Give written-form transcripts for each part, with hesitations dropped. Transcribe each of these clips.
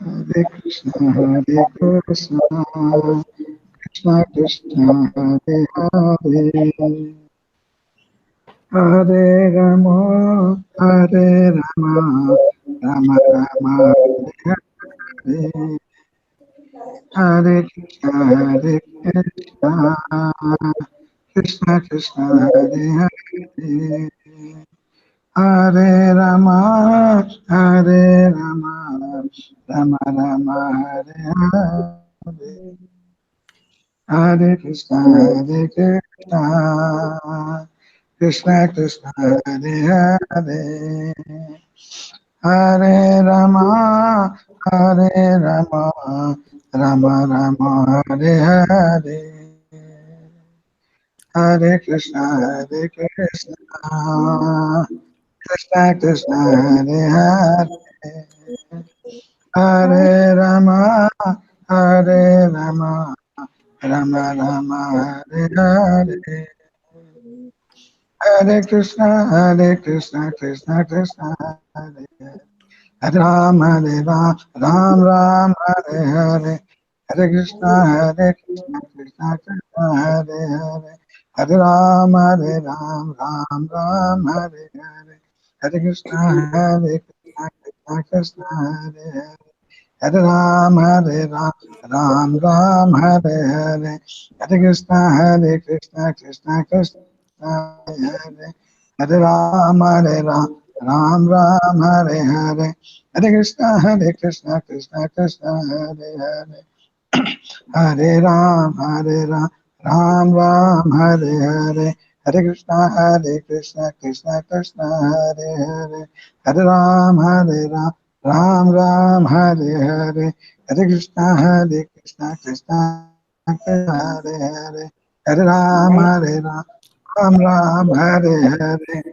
Hare Krishna, Krishna Krishna, Hare Hare, Hare Rama, Hare Rama, Rama Rama, Hare Hare, Hare Krishna, Hare Krishna, Krishna Krishna, Hare Hare, Hare Rama, Hare Rama, Rama Rama, Hare Hare, Hare Krishna, Hare Krishna, Krishna Krishna, Hare Hare, Hare Rama, Hare Rama, Rama Rama, Hare Hare, Hare Krishna, Hare Krishna, Krishna Krishna, Hare Hare, Hare Rama, Hare Rama, Rama Rama, Hare Hare, Hare Krishna, Krishna Krishna, Hare Hare, Hare Ram, Ram Ram, Hare Hare, Hare Krishna, Krishna Krishna, Hare Hare, Hare Ram, Ram Ram, Hare Hare, Hare Krishna, Krishna Krishna, Hare Hare, Hare Ram, Ram Ram, Hare Hare, Hare Krishna, Krishna Krishna, Hare Hare, Hare Ram, Ram Ram, Hare Hare, Hare Krishna, Krishna Krishna, Hare Hare, Hare Ram, Ram Ram, Hare Hare, Hare Krishna, Krishna Krishna, Hare Hare, Hare Ram, Ram Ram, Hare Hare, Hare Krishna, Krishna Krishna, Hare Hare, Hare Ram, Ram Ram, Hare Hare,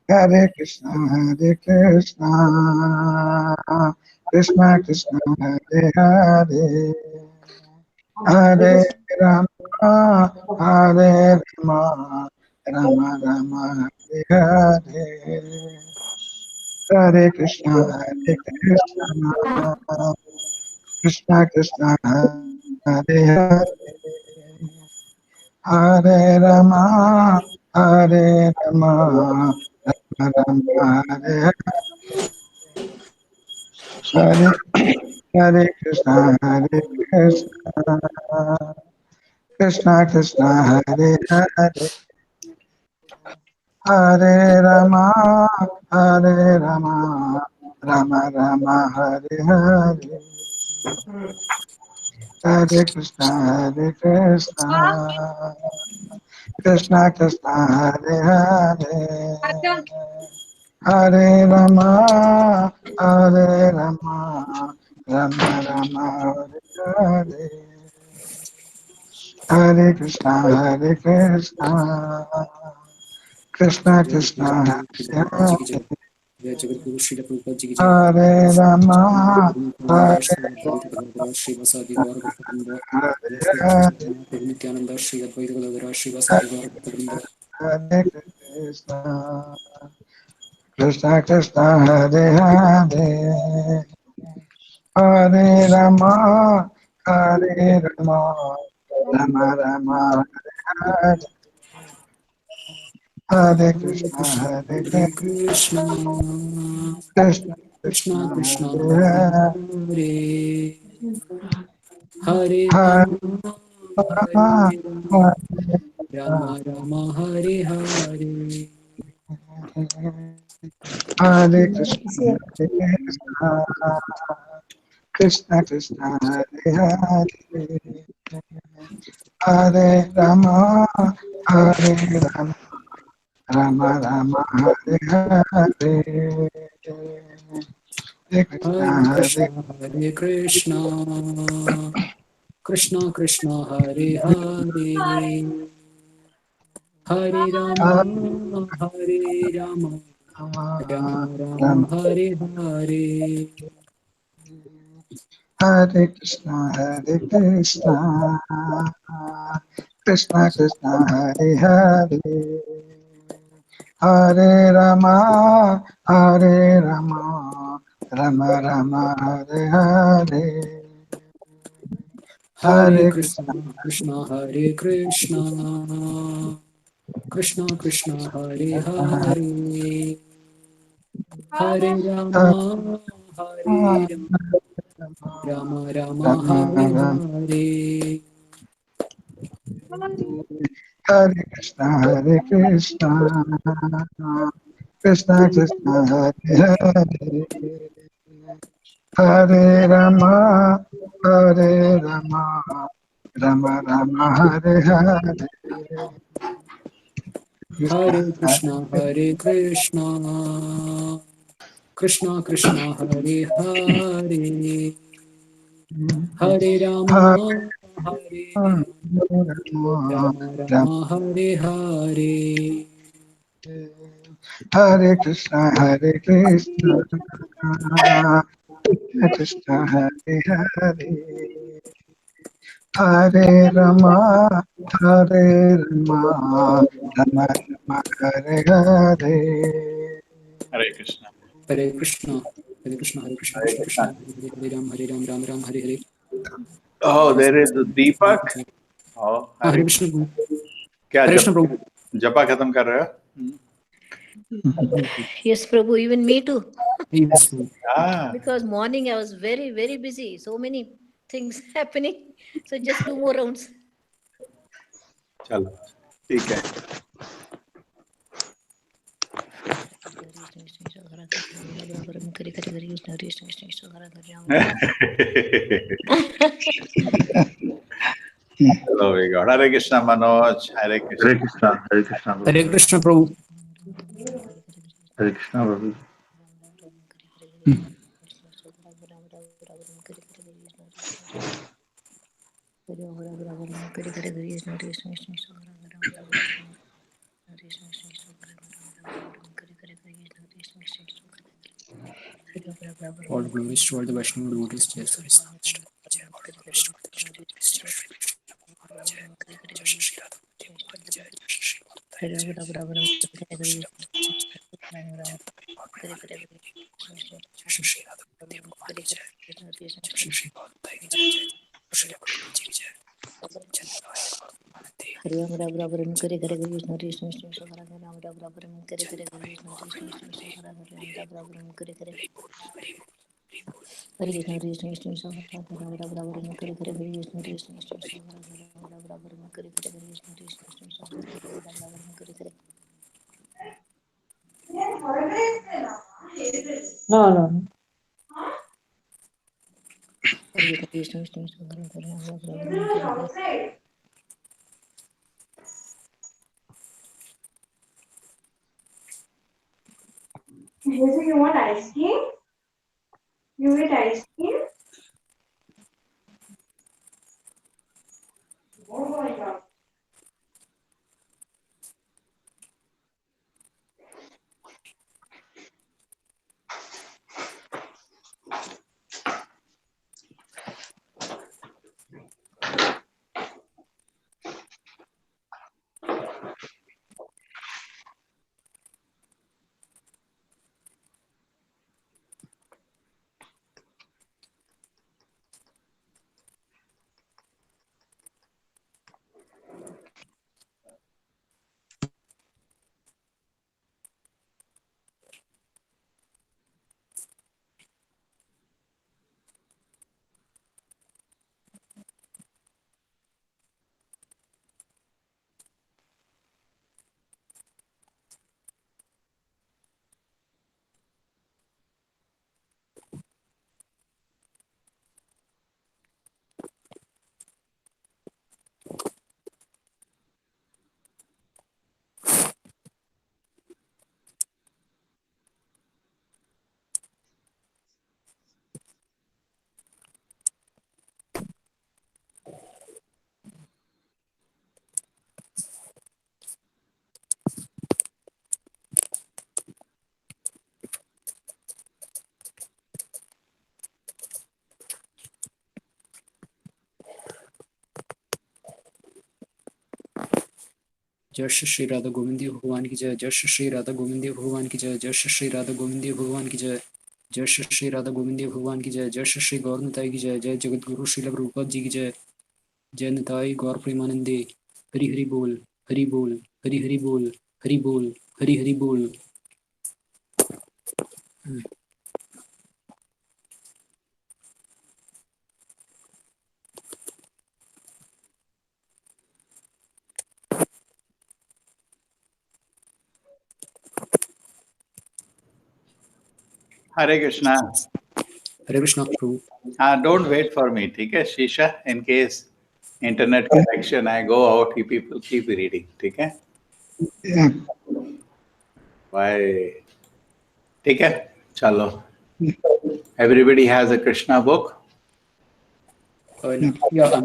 Hare Krishna, Krishna Krishna, Hare Hare, Hare Rama, Hare Rama, Rama Rama, Hare Hare, Hare Krishna, Krishna Krishna, Hare Hare, Hare Rama, Hare Rama, Rama Rama, Hare Hare, Hare Krishna, Krishna Krishna, Hare Hare, Hare Rama, Hare Rama, Rama Rama, Hare Hare, Hare Krishna, Krishna Krishna, Hare Hare, Hare Rama, Hare Rama, Rama Rama, Hare Hare, Hare Krishna, Krishna Krishna, Hare Hare, Jagat Guru Shri Prabhupada ji की जय। Hare Rama, Hare Shri वासादि Gaur भक्तवृंद, Hare Shri Hare, Prabhu Nityanand, Shri Advaita Gadadhar, Shri वासादि Gaur भक्तवृंद। Hare Krishna, Krishna Krishna, Hare Hare, Hare Rama, Hare Rama, Rama Rama, Hare Hare Krishna, Hare Krishna Krishna Krishna Krishna, Krishna Hare Hare Hare Hare Hare Ram Rama, Hare Hare Ram Ram Hare Hare Hare Krishna, Krishna Krishna Krishna, Hare Hare, Hare Rama, Hare Rama, Rama Rama, Hare Hare, Hare Krishna, Hare Krishna Krishna Krishna Hare Hare Hare Ram Hare Ram Ram Ram Rama, Hare Hare Hare Krishna, Krishna Krishna, Hare Hare, Hare Rama, Hare Rama, Rama Rama, Hare Hare. Hare Hare Krishna, Krishna, Krishna Hare Krishna, Krishna Krishna Hare Hare, Hare Rama, Hare Rama, Rama Rama, Hare Rama Hare. Hare Krishna, Hare Krishna, Krishna Krishna, Hare Hare, Hare Rama, Hare Rama, Rama Rama, Hare Hare, Krishna Hare Hare Krishna, Hare Krishna, Krishna Krishna, Hare Hare, Hare Rama, Hare Hare Rama, Rama, Rama Rama Hare Hare. Hare Krishna, Hare Krishna, Krishna Hare Hare, Hare Rama, Hare Rama, Rama Rama, Hare Hare. Hare Krishna. Hare Krishna, Hare Krishna, Hare Krishna, Hare Krishna Krishna, Krishna. Hare Ram, Ram Ram, Hare Hare. Oh, there is Deepak. Oh, हाँ Hare हरे Krishna. Krishna प्रभु क्या हरे जप कृष्ण प्रभु जपा खत्म कर रहे हो? Yes, Prabhu, even me too. Yes Prabhu हाँ, Because morning I was very, very busy. So many things happening. So just 2 more rounds. चलो ठीक है. Hello, we got Hare Krishna Manoj. Hare Krishna. Hare Krishna, Hare Krishna, Hare Prabhu. Krishna Prabhu Hare Krishna, Prabhu. all glories to all the Vaishnav devotees jai Sri Krishna jai all glories to all the Vaishnav devotees jai Shri Krishna jai jai Shri Radha jai jai Shri Radha jai Shri Radha jai Shri Radha Dev Kumaar ki jai जय श्री गौतम की जय जय श्री रघुनाथ जी की जय चंद्रभाय Anandi Hariam Ram Ram Ram Kare Kare Kare Krishna Krishna Krishna Krishna Ram Ram Ram Ram Ram Kare Kare Kare Krishna Krishna Krishna Krishna Ram Ram Ram Ram Kare Kare Hari बोल हरि बोल हरि बोल Hare Krishna Krishna Krishna Krishna Ram Ram Ram Ram Kare Kare Kare Krishna Krishna Krishna Krishna Ram Ram Ram Ram Kare Kare Kare Krishna Krishna Krishna Ram Ram Ram Kare Kare No, no. Hare Krishna Krishna Krishna Ram Ram Ram Kare Kare You want ice cream? You eat ice cream? Oh my god. जय श्री राधा गोविंद भगवान की जय, जय श्री राधा गोविंद भगवान की जय, जय श्री राधा गोविंद भगवान की जय, जय श्री राधा गोविंद भगवान की जय, जय श्री गौर निताई की जय, जय जगत गुरु श्रील प्रभुपाद जी की जय, जय निताई गौर प्रेमानंदे। हरि हरि बोल, हरि बोल, हरि हरि बोल, हरि बोल, हरि हरि बोल। Hare Krishna. Hare Krishna Prabhu. Don't wait for me, ठीक है शीशा? In case internet connection I go out, you people keep reading, ठीक है? Yeah. Bye. ठीक है? चलो. Everybody has a Krishna book. Yeah.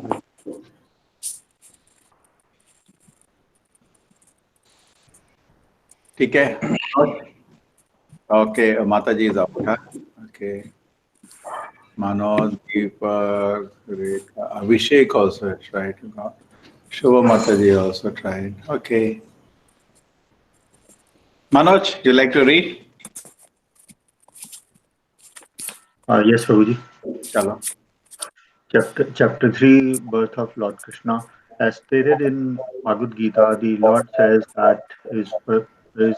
ठीक है? Okay, माता जी is out, huh? Okay. Manoj, Deepak, Rekha, Abhishek also has tried. Shubha Mataji also tried. Okay. Manoj, you like to read? Yes, Prabhuji. Chalo. Chapter 3, Birth of Lord Krishna. As stated in Bhagavad Gita, the Lord says that his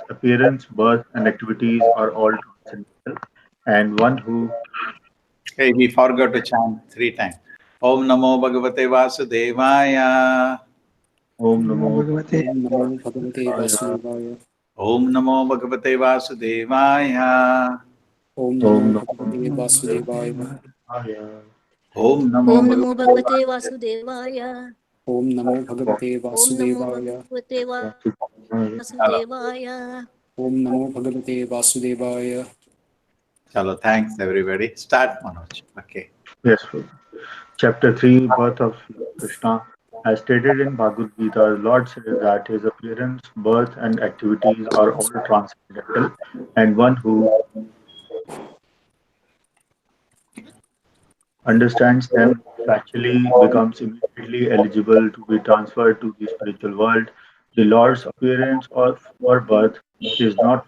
appearance, birth, and activities are all transcendental, and one who Hey, we forgot to chant 3 times. Om Namo Bhagavate Vasudevaya. Om Namo Bhagavate नमो भगवते वासुदेवाय, Om Namo Bhagavate Vasudevaya. ओम नमो Om भगवते वासुदेवाय, Namo Om Namo ओम नमो भगवते Bhagavate वासुदेवाय, ओम नमो भगवते ओम नमो वासुदेवाय, भगवते Vasudevaya. वासुदेवाय। ओम नमो भगवते वासुदेवाय। Chalo, thanks everybody. Start Manoj. Okay. Yes, Prabhuji. Chapter 3, Birth of Lord Krishna. As stated in Bhagavad Gita, the Lord says that his appearance, birth, and activities are all transcendental, and one who understands them factually becomes immediately eligible to be transferred to the spiritual world. The Lord's appearance or birth is not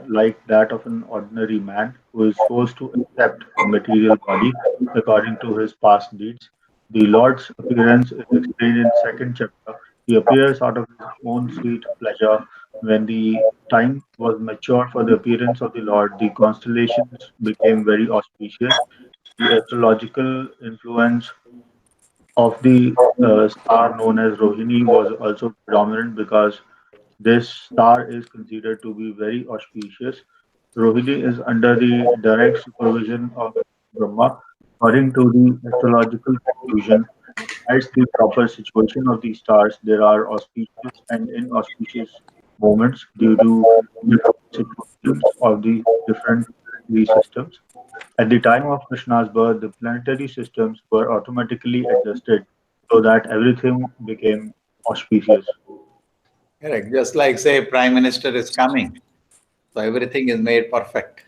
like that of an ordinary man who is forced to accept a material body according to his past deeds. The Lord's appearance is explained in second chapter. He appears out of his own sweet pleasure. When the time was mature for the appearance of the Lord, the constellations became very auspicious. The astrological influence of the star known as Rohini was also predominant because this star is considered to be very auspicious. Rohini is under the direct supervision of Brahma. According to the astrological conclusion, besides the proper situation of the stars, there are auspicious and inauspicious moments due to different situations of the different three systems. At the time of Krishna's birth, the planetary systems were automatically adjusted so that everything became auspicious. Correct. Just like say Prime Minister is coming. So everything is made perfect.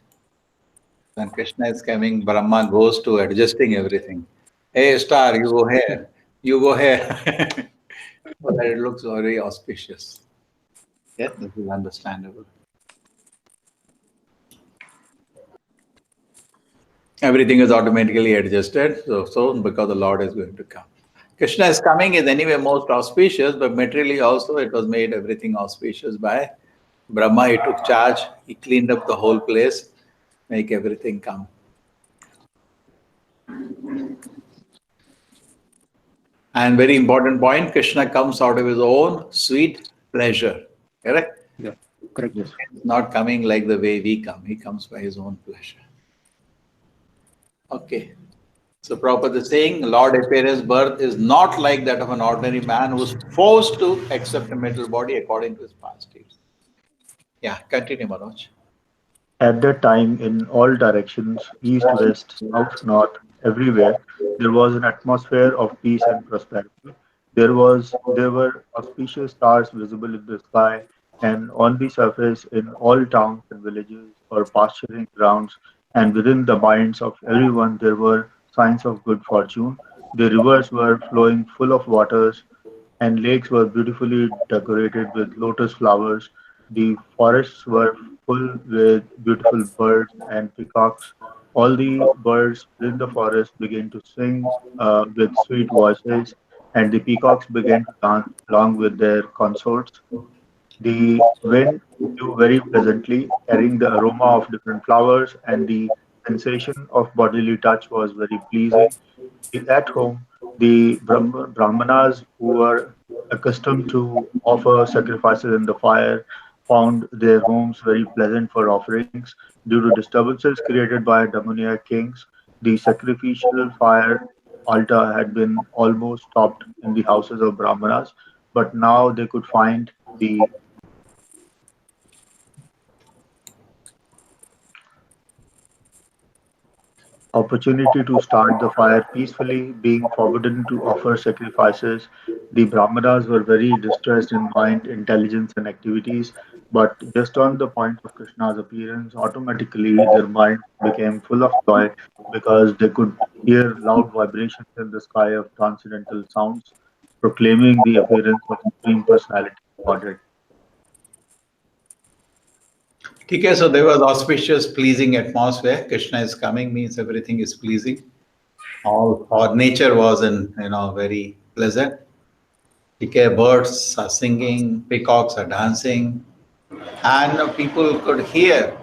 When Krishna is coming, Brahma goes to adjusting everything. Hey star, you go here. You go here. So that it looks very auspicious. Yes, this is understandable. Everything is automatically adjusted. So because the Lord is going to come. Krishna is coming is anyway most auspicious, but materially also it was made everything auspicious by Brahma. He took charge. He cleaned up the whole place, make everything come. And very important point, Krishna comes out of his own sweet pleasure. Correct? Yeah, correct. Yes. Not coming like the way we come. He comes by his own pleasure. Okay. So Prabhupada is saying Lord appearance birth is not like that of an ordinary man who is forced to accept a material body according to his past deeds. Yeah, continue Manoj. At that time, in all directions, east, west, south, north, everywhere, there was an atmosphere of peace and prosperity. There were auspicious stars visible in the sky and on the surface in all towns and villages or pasturing grounds, and within the minds of everyone there were signs of good fortune. The rivers were flowing full of waters, and lakes were beautifully decorated with lotus flowers. The forests were full with beautiful birds and peacocks. All the birds in the forest began to sing with sweet voices, and the peacocks began to dance along with their consorts. The wind blew very pleasantly, carrying the aroma of different flowers, and the sensation of bodily touch was very pleasing. At home, the Brahmanas, who were accustomed to offer sacrifices in the fire, found their homes very pleasant for offerings. Due to disturbances created by demoniac kings, the sacrificial fire altar had been almost stopped in the houses of Brahmanas, but now they could find the opportunity to start the fire peacefully, being forbidden to offer sacrifices. The Brahmanas were very distressed in mind, intelligence, and activities, but just on the point of Krishna's appearance, automatically their mind became full of joy because they could hear loud vibrations in the sky of transcendental sounds, proclaiming the appearance of Supreme Personality of Godhead. Okay, so there was auspicious, pleasing atmosphere. Krishna is coming means everything is pleasing. All or nature was in very pleasant. Okay, birds are singing, peacocks are dancing, and people could hear.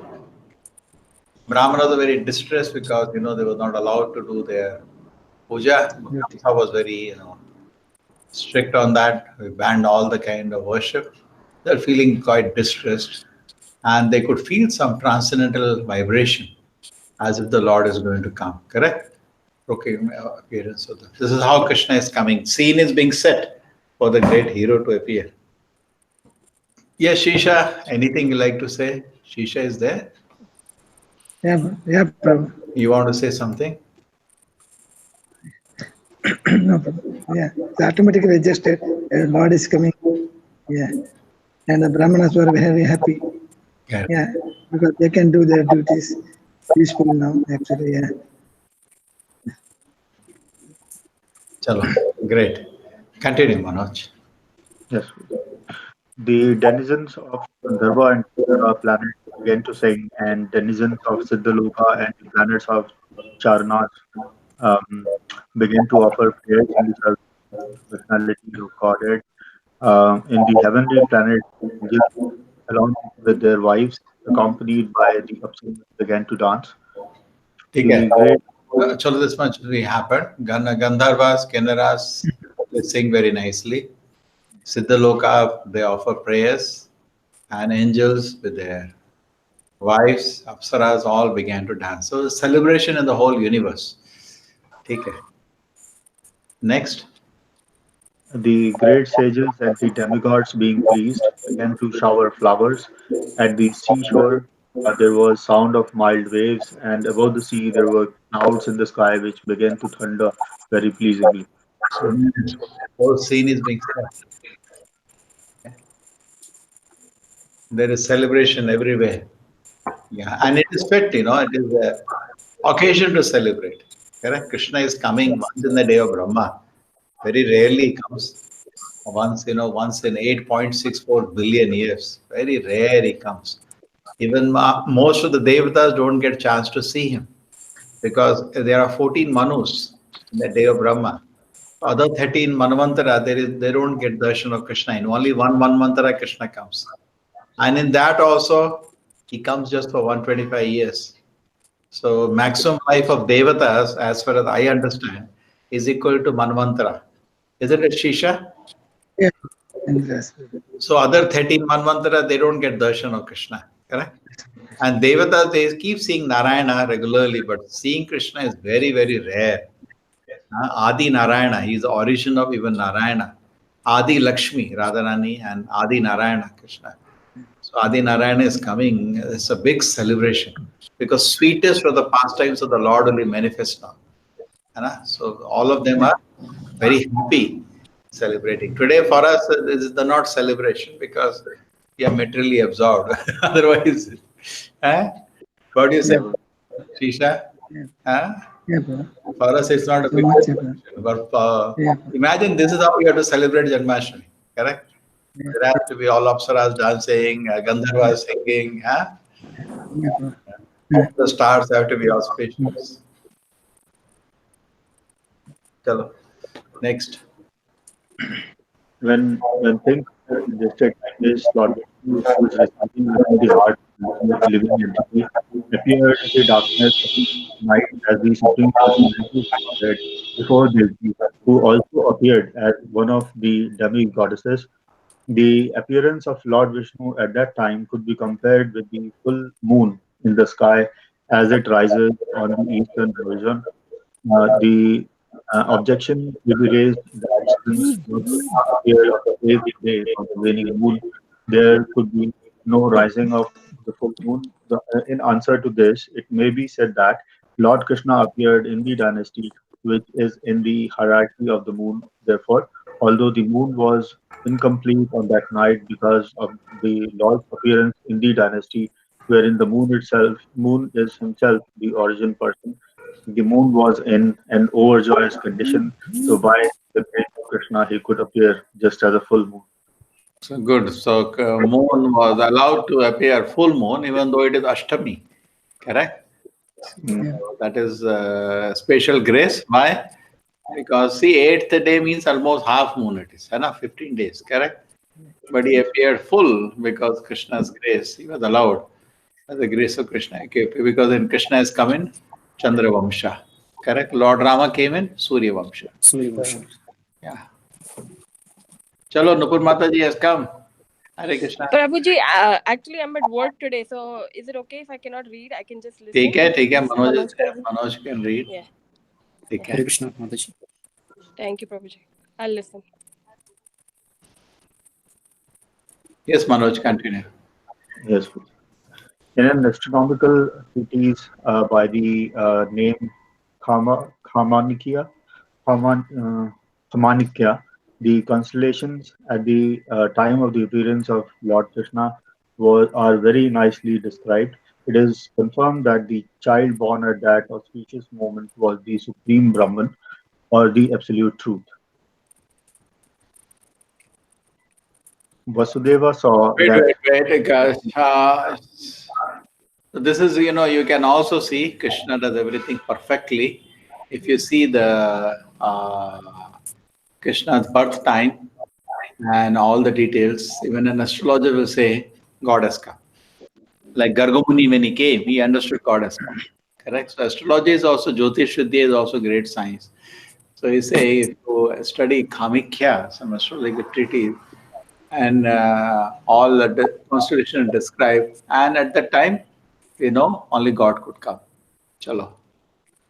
Brahmanas were very distressed because they were not allowed to do their puja. Kamsa was very strict on that. We banned all the kind of worship. They're feeling quite distressed, and they could feel some transcendental vibration as if the Lord is going to come. Correct? Okay, appearance of this is how Krishna is coming. Scene is being set for the great hero to appear. Yes, Shisha, anything you like to say? Shisha is there. Yeah, yeah, Prabhu. You want to say something? No problem. Yeah, it's automatically adjusted. Lord is coming. Yeah, and the Brahmanas were very happy. Yeah. Yeah, because they can do their duties peacefully now. Actually, yeah. Chalo, great. Continue, Manoj. Yes. The denizens of Gandharva and Gandhara planet began to sing, and denizens of Siddhaloka and the planets of Charnas um, began to offer prayers in the service of the personality of Godhead. In the heavenly planet, angels, along with their wives, accompanied by the Apsaras, began to dance. Okay. The great Chalo, this much really happened. Gandharvas, Kinnaras, they sing very nicely. Siddhaloka, they offer prayers, and angels with their wives, Apsaras, all began to dance. So, celebration in the whole universe. Okay. Next. The great sages and the demigods, being pleased, began to shower flowers. At the seashore, there was sound of mild waves, and above the sea there were clouds in the sky which began to thunder very pleasingly. So, whole scene is being set. There is celebration everywhere. Yeah, and it is fit, it is a occasion to celebrate. Correct? Krishna is coming once in the day of Brahma. Very rarely he comes. Once in 8.64 billion years. Very rare he comes. Even most of the Devatas don't get chance to see him because there are 14 Manus in the day of Brahma. Other 13 Manvantara, they don't get darshan of Krishna. In only one Manvantara, Krishna comes. And in that also, he comes just for 125 years. So maximum life of Devatas, as far as I understand, is equal to Manvantara. Isn't it, Shisha? Yeah, and yes. So other 13 Manvantara, they don't get darshan of Krishna, correct? And Devatas, they keep seeing Narayana regularly, but seeing Krishna is very, very rare. Adi Narayana, he is the origin of even Narayana. Adi Lakshmi, Radharani, and Adi Narayana, Krishna. So Adi Narayana is coming. It's a big celebration because sweetest of the pastimes of the Lord only manifest now. So all of them are very happy celebrating. Today for us, this is the not celebration because we are materially absorbed. Otherwise, what do you say, Yeah. Shisha? Yeah. Huh? Yeah, brother. For us, it's not a So big much, celebration. But yeah, imagine this is how you have to celebrate Janmashtami, correct? yeah, There have to be all Apsaras dancing, Gandharvas singing, huh? yeah, brother. All the stars have to be auspicious. Chalo. Next. When things are ingested like this, Lord Vishnu, who is residing within the heart of the living entity, appeared in the darkness of night as the Supreme Personality of Godhead before Devji, who also appeared as one of the demi goddesses. The appearance of Lord Vishnu at that time could be compared with the full moon in the sky as it rises on the eastern horizon. The objection will be raised that since Lord Krishna appeared on the eighth day of the waning moon, there could be no rising of the full moon. In answer to this, it may be said that Lord Krishna appeared in the dynasty which is in the hierarchy of the moon. Therefore, although the moon was incomplete on that night because of the Lord's appearance in the dynasty, wherein the moon is himself the origin person, the moon was in an overjoyous condition, so by the grace of Krishna, he could appear just as a full moon. So good. So moon was allowed to appear full moon even though it is Ashtami, correct? Mm. Yeah, So that is special grace. Why? Because see, eighth day means almost half moon it is, enough 15 days, correct? But he appeared full because Krishna's grace. He was allowed by the grace of Krishna. Okay, because in Krishna has come in Chandra Vamsha, correct? Lord Rama came in Surya Vamsha. Suryavanshi. Yeah. Chalo, Nupur Mataji has come. Hare Krishna. Prabhuji, actually, I'm at work today, so is it okay if I cannot read? I can just listen. ठीक है Manoj Manoj can read. Manoj can read. Yeah. ठीक Hare है. Krishna, Mataji. Thank you, Prabhuji. I'll listen. Yes, Manoj, continue. Yes, please. In an astronomical treatise by the name Kamanikya, Kamanikya, the constellations at the time of the appearance of Lord Krishna are very nicely described. It is confirmed that the child born at that auspicious moment was the Supreme Brahman or the Absolute Truth. Vasudeva saw that. Wait, because this is, you can also see Krishna does everything perfectly. If you see the Krishna's birth time and all the details, even an astrologer will say God has come. Like Gargamuni, when he came, he understood God has come. Correct? So astrology is also, Jyotish Vidya is also great science. So you say, if you study Kamikya, some astrological treatise, and all the constellation described, and at that time, only God could come. Chalo.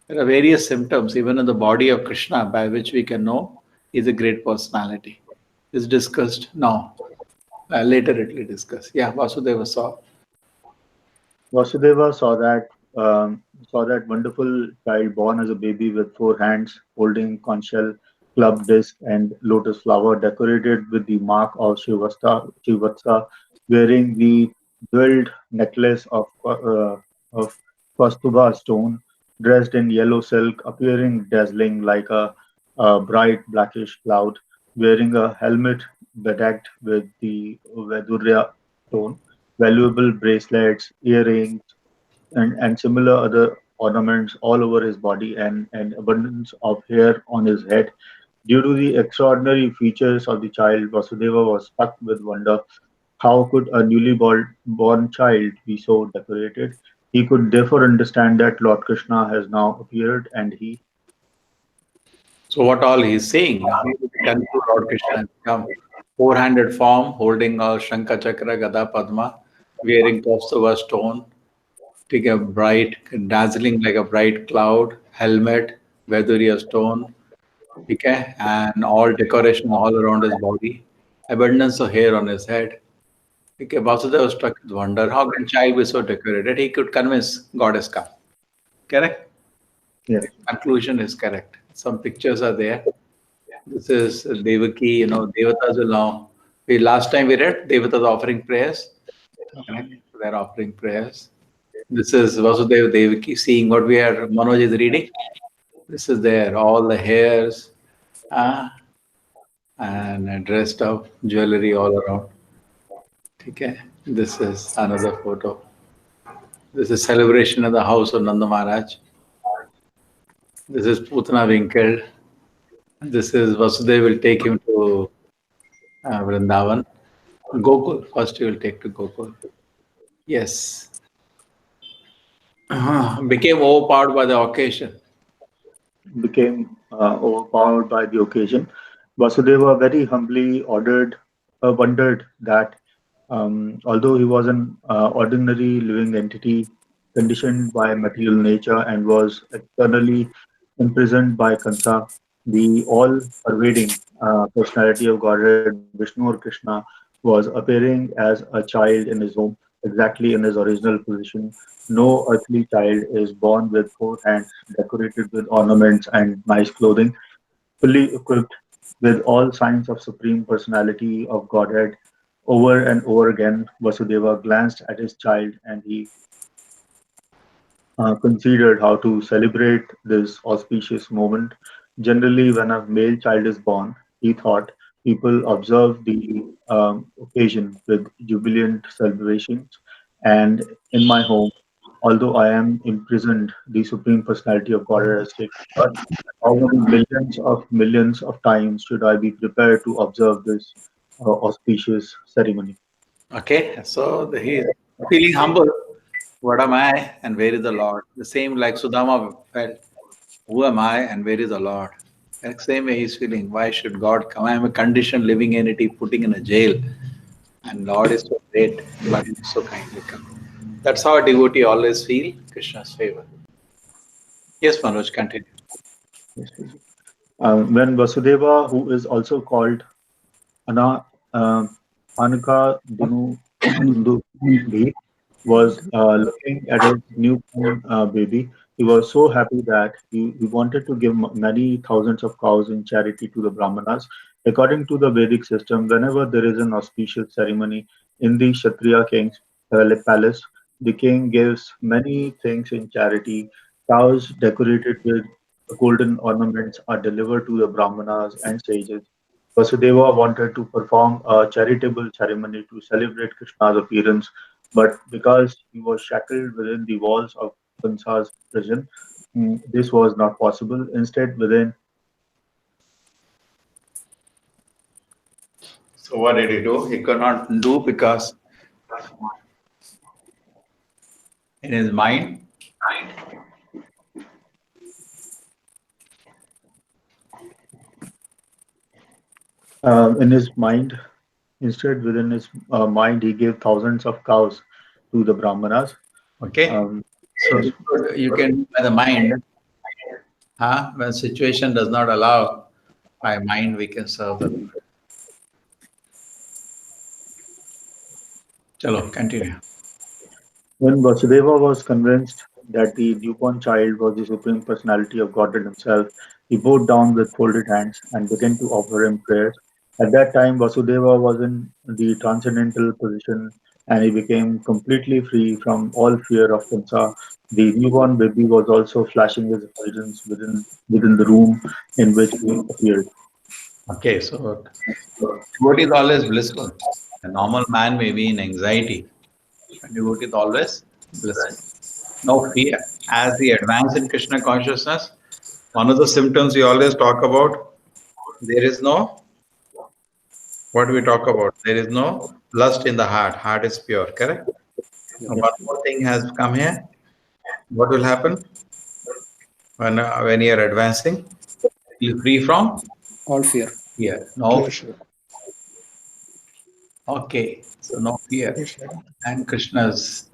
There are various symptoms, even in the body of Krishna, by which we can know he's a great personality. It's discussed now. Later it will be discussed. Yeah, Vasudeva saw. Vasudeva saw that wonderful child born as a baby with four hands, holding conch shell, club disc, and lotus flower, decorated with the mark of Shivatsa, wearing the jeweled necklace of Kaustubha stone, dressed in yellow silk, appearing dazzling like a bright blackish cloud, wearing a helmet bedecked with the Vedurya stone, valuable bracelets, earrings, and similar other ornaments all over his body, and an abundance of hair on his head. Due to the extraordinary features of the child, Vasudeva was struck with wonder. How could a newly born child be so decorated? He could therefore understand that Lord Krishna has now appeared, and he. So what all he's saying, Lord Krishna has come. Four-handed form, holding a Shankha Chakra, Gada Padma, wearing Kaustubha stone, take a bright, dazzling like a bright cloud, helmet, Vedurya stone, okay, and all decoration all around his body, abundance of hair on his head. Okay, Vasudeva was struck with wonder. How can child be so decorated? He could convince God has come. Correct? Yes. Conclusion is correct. Some pictures are there. This is Devaki, Devatas will now. Last time we read, Devatas offering prayers. Correct? They're offering prayers. This is Vasudeva Devaki seeing what we are, Manoj is reading. This is there, all the hairs and dressed up, jewelry all around. Okay, this is another photo. This is celebration of the house of Nanda Maharaj. This is Putana Winkel. This is Vasudeva will take him to Vrindavan. Gokul, first he will take to Gokul. Yes. Became overpowered by the occasion. Became overpowered by the occasion. Vasudeva very humbly wondered that although he was an ordinary living entity conditioned by material nature and was eternally imprisoned by Kansa, the all-pervading personality of Godhead, Vishnu or Krishna, was appearing as a child in his home, exactly in his original position. No earthly child is born with 4 hands, decorated with ornaments and nice clothing, fully equipped with all signs of supreme personality of Godhead. Over and over again, Vasudeva glanced at his child and he considered how to celebrate this auspicious moment. Generally, when a male child is born, he thought people observe the occasion with jubilant celebrations. And in my home, although I am imprisoned, the Supreme Personality of Godhead has taken birth. How many millions of times should I be prepared to observe this auspicious ceremony? Okay, so he is feeling humble. What am I and where is the Lord? The same like Sudama felt. Who am I and where is the Lord? Like same way he's feeling. Why should God come? I am a conditioned living entity putting in a jail. And Lord is so great, but he's so kindly come. That's how a devotee always feel Krishna's favor. Yes, Manoj, continue. Yes, please. When Vasudeva, who is also called Ana, Anaka Dundu, was looking at his newborn baby, he was so happy that he wanted to give many thousands of cows in charity to the Brahmanas. According to the Vedic system, whenever there is an auspicious ceremony in the Kshatriya king's palace, the king gives many things in charity. Cows decorated with golden ornaments are delivered to the Brahmanas and sages. Vasudeva wanted to perform a charitable ceremony to celebrate Krishna's appearance, but because he was shackled within the walls of Kansa's prison, this was not possible. Instead, within So what did he do? He could not do because in his mind, in his mind, instead within his mind, he gave thousands of cows to the Brahmanas. okay. So Yes. you can do by the mind. When situation does not allow, by mind we can serve the Lord. Chalo, continue. When Vasudeva was convinced that the newborn child was the Supreme Personality of Godhead himself, he bowed down with folded hands and began to offer him prayers. At that time, Vasudeva was in the transcendental position and he became completely free from all fear of Kansa. The newborn baby was also flashing his effulgence within the room in which he appeared. Okay, so devotee is always blissful. A normal man may be in anxiety. A devotee is always blissful. No fear. As we advance in Krishna consciousness, one of the symptoms we always talk about, there is no, what do we talk about? There is no lust in the heart. Heart is pure, correct? Now, one more thing has come here. What will happen when you are advancing? You free from All fear. fear. No. Okay, so no fear. And Krishna's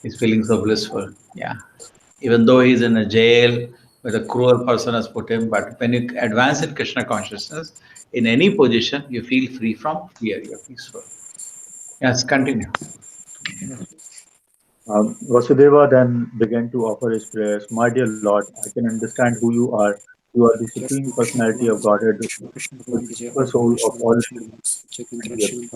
is feeling so blissful. Yeah. Even though he's in a jail where a cruel person has put him, but when you advance in Krishna consciousness, in any position, you feel free from fear. You're peaceful. Yes, continue. Vasudeva then began to offer his prayers. My dear Lord, I can understand who you are. You are the Supreme Personality of Godhead, the super soul of all beings here. You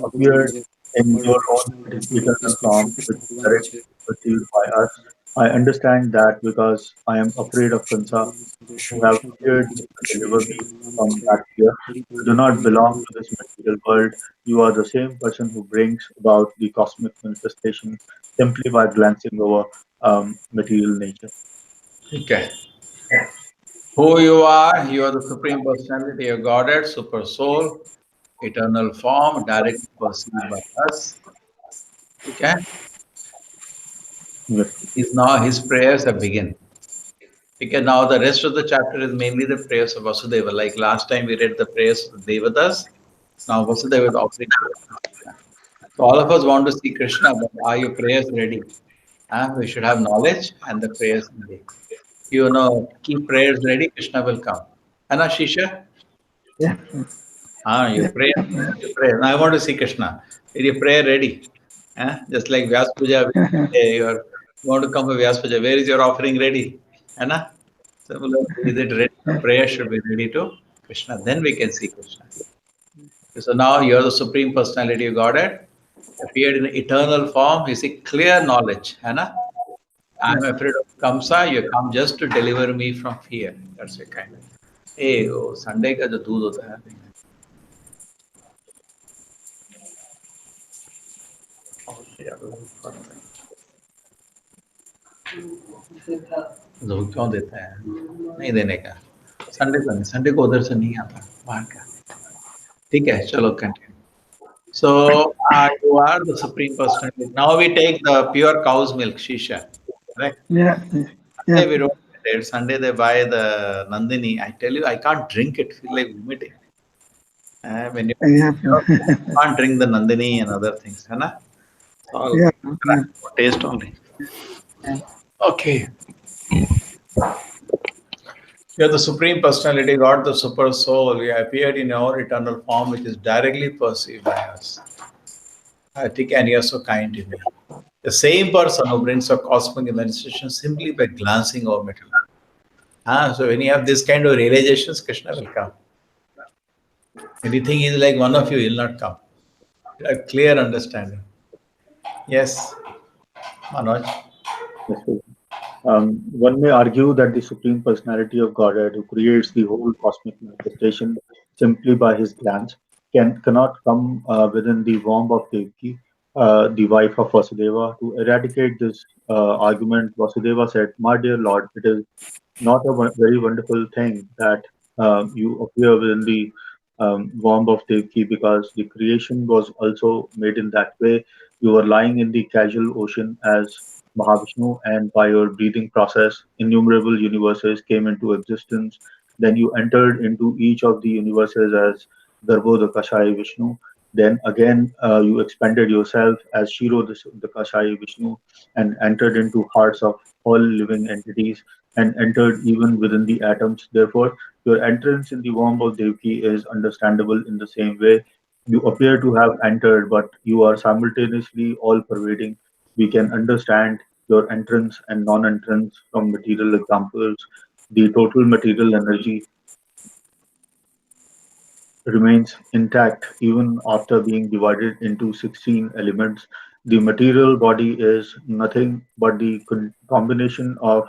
appeared in your own eternal form, which is directly perceived by us. I understand that because I am afraid of Kansa, who have appeared to deliver me from that fear. You do not belong to this material world. You are the same person who brings about the cosmic manifestation simply by glancing over material nature. Okay. Who you are the Supreme Personality of Godhead, Super Soul, eternal form, directly perceived by us. Okay. Yes. Is now his prayers have begun. Okay, now the rest of the chapter is mainly the prayers of Vasudeva. Like last time we read the prayers of Devadas, now Vasudeva is offering prayers to Krishna. So all of us want to see Krishna, but are your prayers ready? We should have knowledge and the prayers ready. You know, keep prayers ready, Krishna will come. Anna Shisha? Yeah. You Yeah. pray, you pray. Now I want to see Krishna. Is your prayer ready? Just like Vyas Puja, you want to come for Vyas Puja. Where is your offering ready? Anna? Similarly, is it ready? The prayer should be ready to Krishna. Then we can see Krishna. So now you are the Supreme Personality of Godhead, appeared in eternal form. You see clear knowledge. Anna? I'm afraid of Kamsa. You come just to deliver me from fear. That's a kind of. Hey, वो Sunday का जो दूध होता है जो क्यों देता है नहीं देने का संडे को उधर से नहीं आता बाहर का ठीक है चलो continue so you are the supreme personality now we take the pure cow's milk shisha correct Yeah. Sunday we Yeah. don't get it. Sunday they buy the Nandini. I tell you, I can't drink it. Feel like vomiting. When you Yeah. can't drink the Nandini and other things, है ना? It's all Yeah. Yeah. taste only. Okay. You are the Supreme Personality, God, the Super Soul. You appeared in our eternal form, which is directly perceived by us. I think, and you are so kind to me. The same person who brings a cosmic manifestation simply by glancing over material. So when you have this kind of realizations, Krishna will come. When you think he is like one of you, he will not come. A clear understanding. Yes, Manoj. Yes, sir. One may argue that the Supreme Personality of Godhead, who creates the whole cosmic manifestation simply by his glance, cannot come within the womb of Devaki, the wife of Vasudeva. To eradicate this argument, Vasudeva said, "My dear Lord, it is not a very wonderful thing that you appear within the womb of Devaki because the creation was also made in that way. You were lying in the casual ocean as Mahavishnu, and by your breathing process, innumerable universes came into existence. Then you entered into each of the universes as Garbhodakashai Vishnu. Then again, you expanded yourself as Kshirodakashai Vishnu and entered into hearts of all living entities and entered even within the atoms. Therefore, your entrance in the womb of Devaki is understandable in the same way. You appear to have entered, but you are simultaneously all pervading. We can understand your entrance and non entrance from material examples. The total material energy remains intact even after being divided into 16 elements. The material body is nothing but the combination of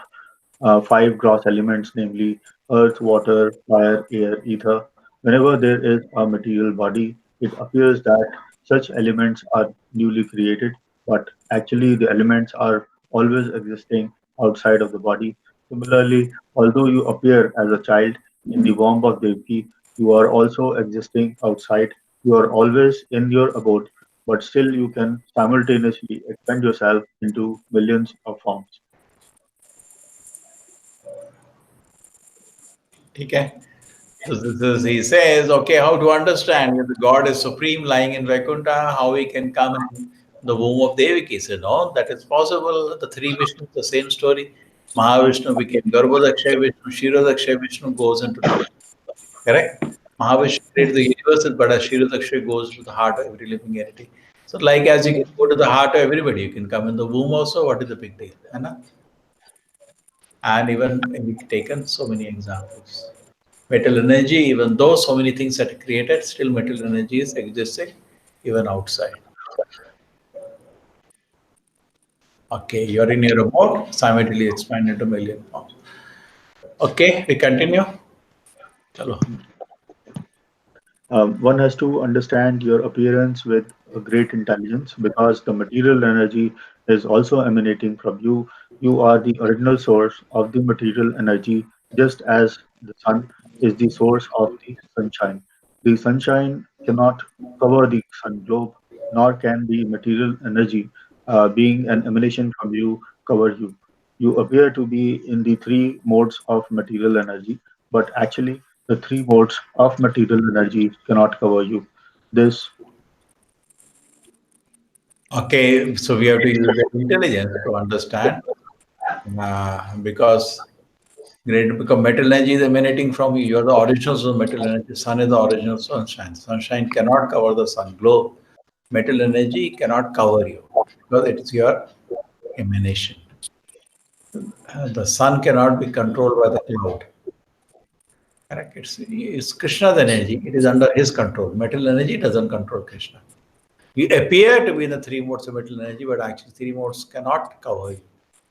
five gross elements, namely earth, water, fire, air, ether. Whenever there is a material body, it appears that such elements are newly created, but actually the elements are always existing outside of the body. Similarly, although you appear as a child in the womb of Devaki, you are also existing outside. You are always in your abode, but still you can simultaneously expand yourself into millions of forms. Okay. So he says, okay, how to understand if the God is supreme lying in Vaikuntha, how he can come in the womb of Devaki? He said, no, that is possible. The three Vishnu, the same story. Mahavishnu became Garbhodakshay Vishnu, Kshirodakshay Vishnu goes into the correct? Mahavishnu created the universe, but Kshirodakshay goes to the heart of every living entity. So, like as you can go to the heart of everybody, you can come in the womb also. What is the big deal? है ना? And even we've taken so many examples. Metal energy, even though so many things are created, still metal energy is existing even outside. Okay, you're in your remote, simultaneously expand into million form. Okay, we continue. Chalo. One has to understand your appearance with a great intelligence because the material energy is also emanating from you. You are the original source of the material energy, just as the sun is the source of the sunshine. The sunshine cannot cover the sun globe, nor can the material energy, being an emanation from you, cover you. You appear to be in the three modes of material energy, but actually, the three modes of material energy cannot cover you. This Okay, so we have to use the intelligence to understand because because metal energy is emanating from you. You're the original source of metal energy. Sun is the original sunshine. Sunshine cannot cover the sun globe. Metal energy cannot cover you because it's your emanation. The sun cannot be controlled by the cloud. Correct. It's Krishna's energy. It is under his control. Metal energy doesn't control Krishna. You appear to be in the three modes of metal energy, but actually three modes cannot cover you.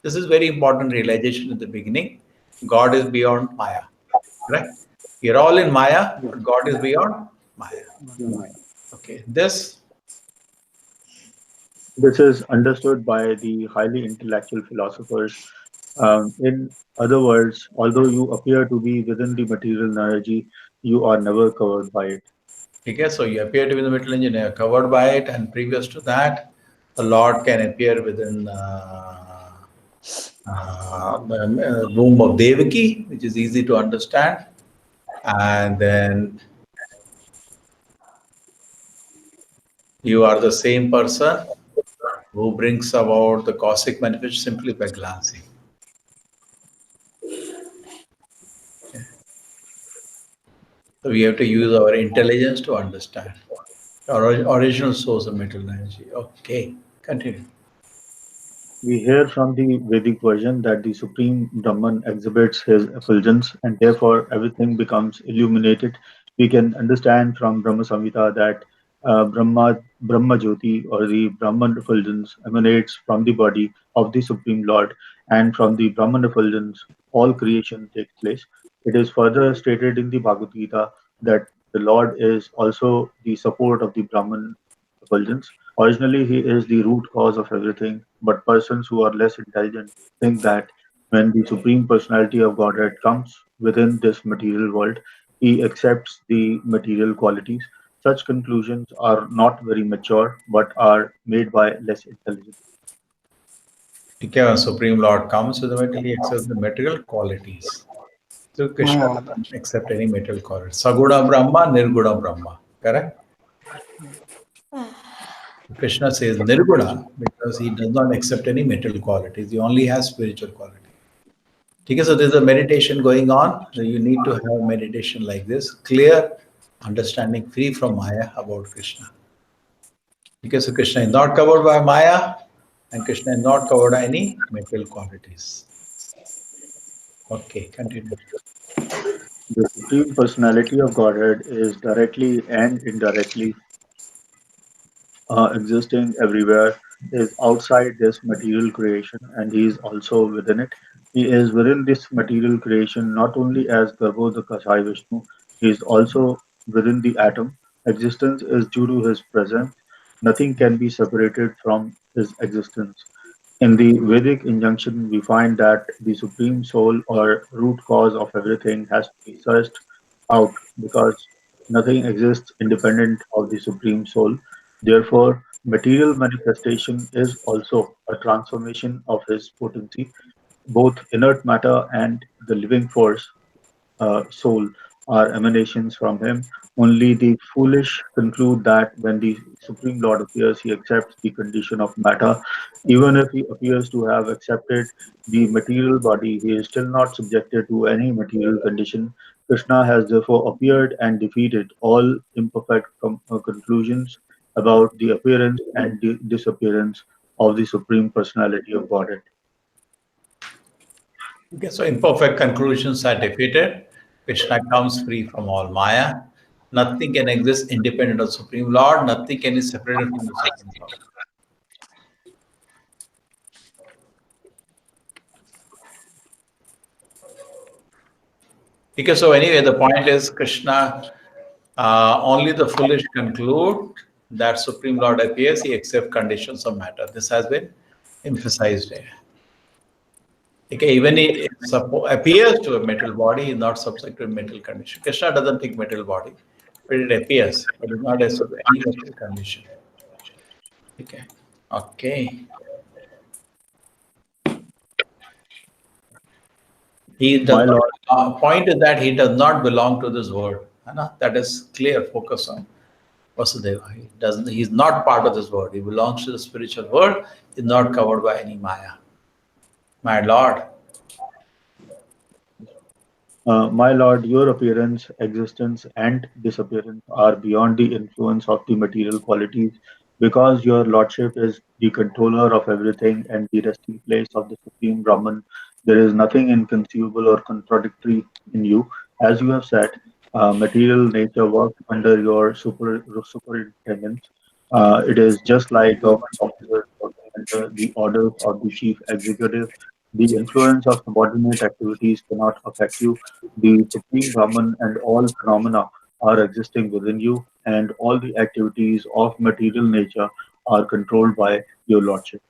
This is very important realization at the beginning. God is beyond Maya. Right? You're all in Maya, but God is beyond Maya. Okay. this is understood by the highly intellectual philosophers. In other words, although you appear to be within the material energy, you are never covered by it. Okay, so you appear to be the metal engine, you are covered by it, and previous to that, the Lord can appear within the womb of Devaki, which is easy to understand, and then you are the same person who brings about the cosmic manifest simply by glancing. Okay. So we have to use our intelligence to understand our original source of metal energy. Okay, continue. We hear from the Vedic version that the Supreme Brahman exhibits his effulgence and therefore everything becomes illuminated. We can understand from Brahma Samhita that Brahma Jyoti or the Brahman effulgence emanates from the body of the Supreme Lord, and from the Brahman effulgence all creation takes place. It is further stated in the Bhagavad Gita that the Lord is also the support of the Brahman effulgence. Originally, he is the root cause of everything, but persons who are less intelligent think that when the Supreme Personality of Godhead comes within this material world, he accepts the material qualities. Such conclusions are not very mature, but are made by less intelligent. Okay, when Supreme Lord comes with the material, he accepts the material qualities. So Krishna doesn't accept any material qualities. Saguna Brahma, Nirguna Brahma. Correct? Krishna says Nirguna because he does not accept any material qualities. He only has spiritual qualities. Okay, so there's a meditation going on. So you need to have meditation like this, clear understanding, free from Maya about Krishna. Because so Krishna is not covered by Maya, and Krishna is not covered by any material qualities. Okay, continue. The Supreme Personality of Godhead is directly and indirectly existing everywhere, is outside this material creation and he is also within it. He is within this material creation not only as Garbhodakasai Vishnu, he is also within the atom. Existence is due to his presence. Nothing can be separated from his existence. In the Vedic injunction, we find that the supreme soul or root cause of everything has to be searched out because nothing exists independent of the supreme soul. Therefore, material manifestation is also a transformation of his potency. Both inert matter and the living force soul are emanations from him. Only the foolish conclude that when the Supreme Lord appears, he accepts the condition of matter. Even if he appears to have accepted the material body, he is still not subjected to any material condition. Krishna has therefore appeared and defeated all imperfect conclusions about the appearance and disappearance of the Supreme Personality of Godhead. Okay, so imperfect conclusions are defeated. Krishna comes free from all Maya. Nothing can exist independent of Supreme Lord. Nothing can be separated from the Supreme Lord. Okay, so anyway, the point is Krishna, only the foolish conclude that Supreme Lord appears, he accepts conditions of matter. This has been emphasized here. Okay, even it appears to a metal body, is not subject to a metal condition. Krishna doesn't think metal body, but it appears, but it's not a any metal condition. Okay. Okay. He does My not, lord, point is that he does not belong to this world. That is clear focus on Vasudeva. He doesn't. He's not part of this world. He belongs to the spiritual world. He's not covered by any Maya. My Lord. my lord, your appearance, existence, and disappearance are beyond the influence of the material qualities, because your lordship is the controller of everything and the resting place of the supreme Brahman. There is nothing inconceivable or contradictory in you. As you have said, material nature works under your superintendence. It is just like government officers working under the orders of the chief executive. The influence of subordinate activities cannot affect you. The Supreme Brahman and all phenomena are existing within you, and all the activities of material nature are controlled by your Lordship.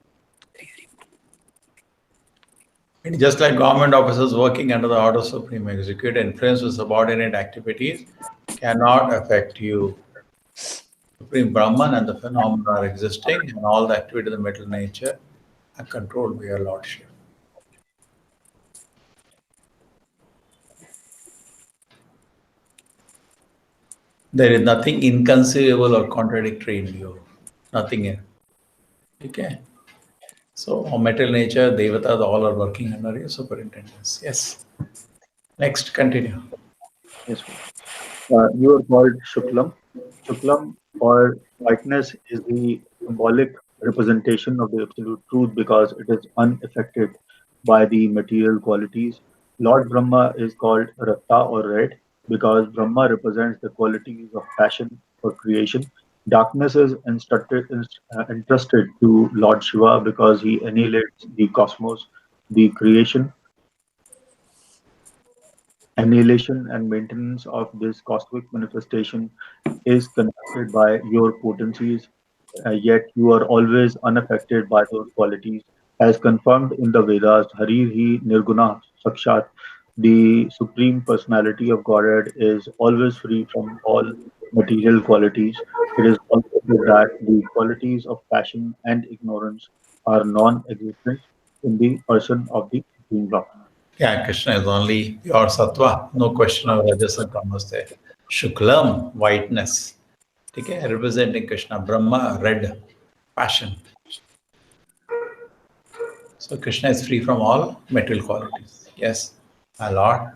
And just like government officers working under the order of Supreme Executive, influence with subordinate activities cannot affect you. Supreme Brahman and the phenomena are existing, and all the activity of the metal nature are controlled by your Lordship. There is nothing inconceivable or contradictory in you. Nothing here. Okay. So, metal nature, Devatas, all are working under your superintendence. Yes. Next, continue. Yes, sir. You are called Shuklam. Shuklam, or whiteness, is the symbolic representation of the absolute truth because it is unaffected by the material qualities. Lord Brahma is called Ratta, or red, because Brahma represents the qualities of passion for creation. Darkness is entrusted to Lord Shiva because he annihilates the cosmos, the creation. Annihilation and maintenance of this cosmic manifestation is conducted by your potencies, yet you are always unaffected by those qualities. As confirmed in the Vedas, Harihi Nirguna Sakshat, the Supreme Personality of Godhead is always free from all material qualities. It is also said that the qualities of passion and ignorance are non existent in the person of the Supreme Lord. Yeah, Krishna is only pure sattva. No question of rajas and tamas there. Shuklam, whiteness. Okay, representing Krishna. Brahma, red, passion. So Krishna is free from all material qualities. Yes, my Lord.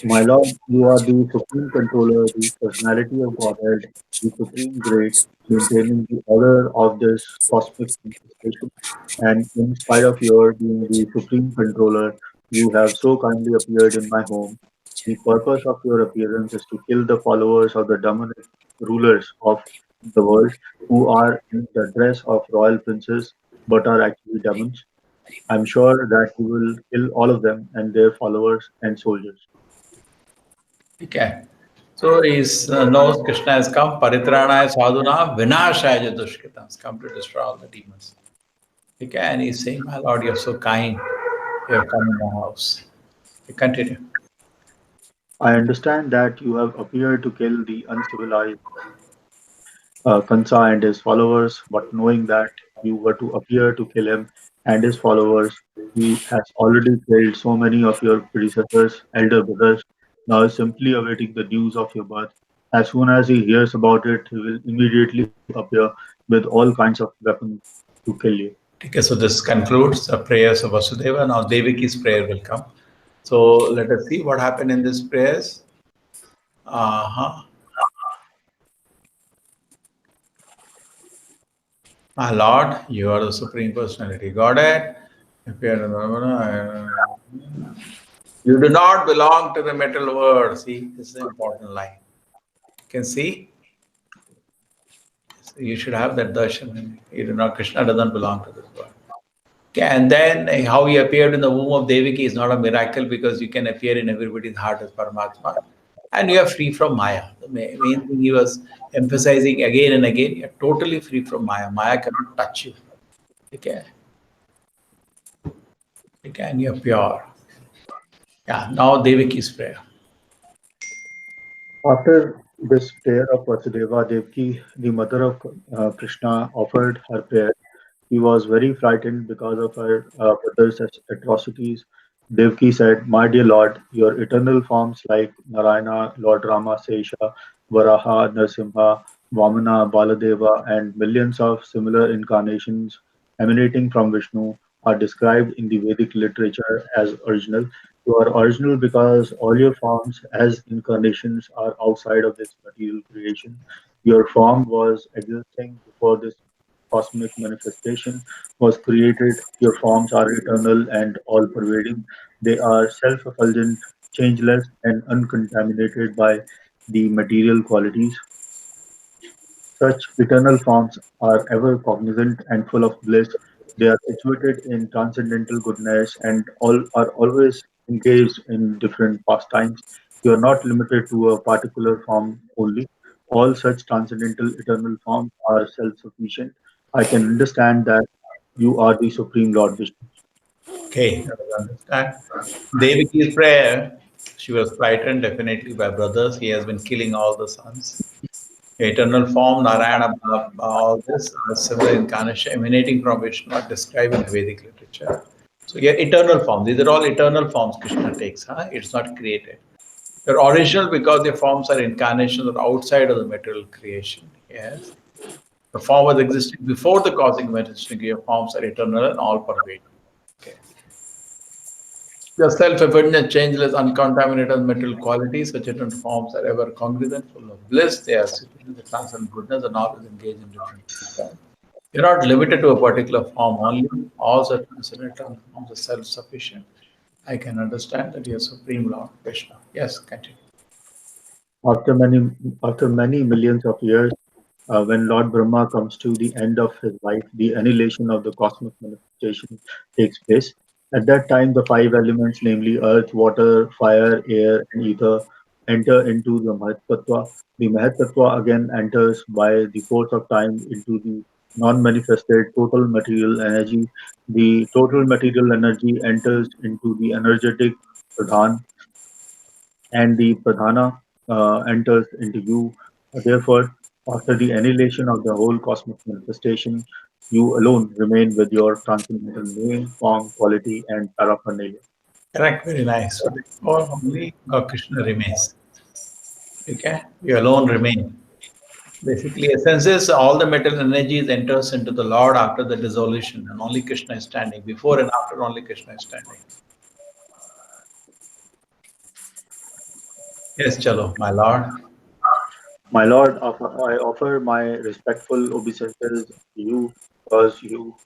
My Lord, you are the supreme controller, the personality of Godhead, the supreme great, maintaining the order of this cosmic manifestation. And in spite of your being the supreme controller, you have so kindly appeared in my home. The purpose of your appearance is to kill the followers of the dominant rulers of the world who are in the dress of royal princes but are actually demons. I'm sure that you will kill all of them and their followers and soldiers. Okay. So he knows Krishna has come, Paritranaya Sadhuna, Vinashaya Dushkritam. He's come to destroy all the demons. Okay, and he's saying, my Lord, you're so kind. You have come in my house. You continue. I understand that you have appeared to kill the uncivilized Kansa and his followers, but knowing that you were to appear to kill him and his followers, he has already killed so many of your predecessors, elder brothers, now is simply awaiting the news of your birth. As soon as he hears about it, he will immediately appear with all kinds of weapons to kill you. Okay, so this concludes the prayers of Vasudeva. Now Devaki's prayer will come. So let us see what happened in these prayers. My Lord, you are the Supreme Personality Godhead. You do not belong to the metal world. See, this is an important line. can see? So you should have that darshan. You do not, Krishna doesn't belong to this world. Okay, and then how he appeared in the womb of Devaki is not a miracle because you can appear in everybody's heart as Paramatma. And you are free from Maya. The main thing he was emphasizing again and again, you are totally free from Maya. Maya cannot touch you. Okay? Okay, and you are pure. Yeah, now Devaki's prayer. After this prayer of Vasudeva, Devaki, the mother of Krishna, offered her prayer. He was very frightened because of her brother's atrocities. Devaki said, "My dear Lord, your eternal forms like Narayana, Lord Rama, Sesha, Varaha, Narasimha, Vamana, Baladeva, and millions of similar incarnations emanating from Vishnu are described in the Vedic literature as original. You are original because all your forms as incarnations are outside of this material creation. Your form was existing before this cosmic manifestation was created. Your forms are eternal and all pervading. They are self effulgent, changeless, and uncontaminated by the material qualities. Such eternal forms are ever cognizant and full of bliss. They are situated in transcendental goodness and all are always engaged in different pastimes. You are not limited to a particular form only. All such transcendental eternal forms are self-sufficient. I can understand that you are the Supreme Lord Vishnu. Okay, let us understand. Devaki's prayer, she was frightened definitely by brothers. He has been killing all the sons. Eternal form, Narayana, all this are similar incarnation emanating from Vishnu are described in Vedic literature. So yeah, eternal form. These are all eternal forms Krishna takes. Huh? It's not created. They're original because their forms are incarnations or outside of the material creation. Yes. The form was existing before the cosmic manifestation. Your forms are eternal and all pervading. Okay. The self-evident, changeless, uncontaminated material qualities, such different forms are ever congruent, full of bliss. They are situated in the transcendent goodness and always engaged in different forms. You're not limited to a particular form only. All such transcendent forms are self-sufficient. I can understand that you are Supreme Lord Krishna. Yes, continue. After many, after many millions of years, when Lord Brahma comes to the end of his life, the annihilation of the cosmic manifestation takes place. At that time, the five elements, namely earth, water, fire, air, and ether, enter into the Mahatattva. The Mahatattva again enters by the force of time into the non-manifested total material energy. The total material energy enters into the energetic pradhan, and the pradhana enters into you. Therefore, after the annihilation of the whole cosmic manifestation, you alone remain with your transcendental name, form, quality, and paraphernalia. Correct, very nice. So therefore, only God Krishna remains. Okay, you alone remain. Basically, essence is all the material energies enters into the Lord after the dissolution, and only Krishna is standing. Before and after, only Krishna is standing. Yes, chalo, my Lord. My Lord, I offer my respectful obeisances to you because you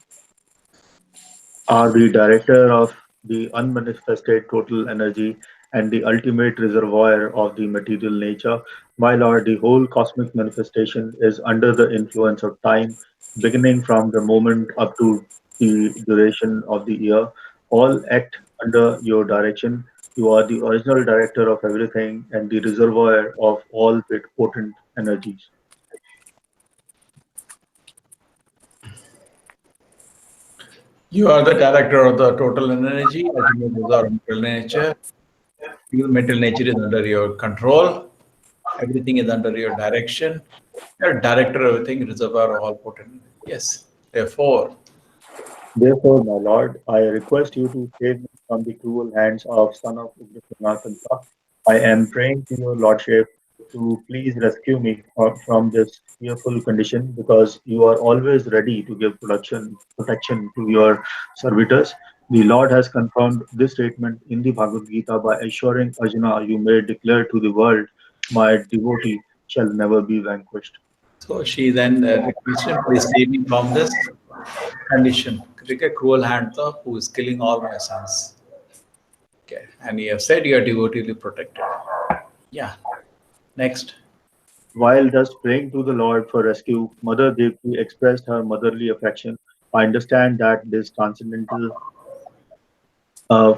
are the director of the unmanifested total energy and the ultimate reservoir of the material nature. My Lord, the whole cosmic manifestation is under the influence of time, beginning from the moment up to the duration of the year. All act under your direction. You are the original director of everything and the reservoir of all potent energies. You are the director of the total energy, ultimate reservoir of material nature. Your material nature is under your control. Everything is under your direction. You're director of everything, reservoir of all potent. Yes. Therefore, Therefore, my lord, I request you to save me from the cruel hands of son of Ugrasena. I am praying to your lordship to please rescue me from this fearful condition because you are always ready to give protection to your servitors. The Lord has confirmed this statement in the Bhagavad Gita by assuring Arjuna, you may declare to the world, my devotee shall never be vanquished. so she then requested, please save me from this condition. Like a cruel hand who is killing all my sons. Okay. And you have said you are devotedly protected. Yeah. Next. While thus praying to the Lord for rescue, Mother Devaki expressed her motherly affection. I understand that this transcendental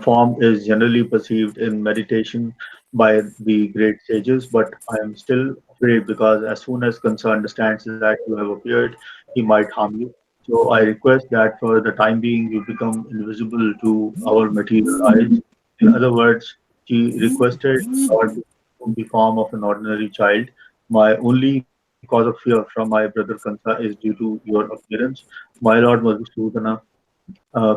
form is generally perceived in meditation by the great sages, but I am still afraid because as soon as Kansa understands that you have appeared, he might harm you. So I request that for the time being you become invisible to our material eyes. In other words, she requested Lord to assume the form of an ordinary child. My only cause of fear from my brother Kansa is due to your appearance. My Lord Madhusudana,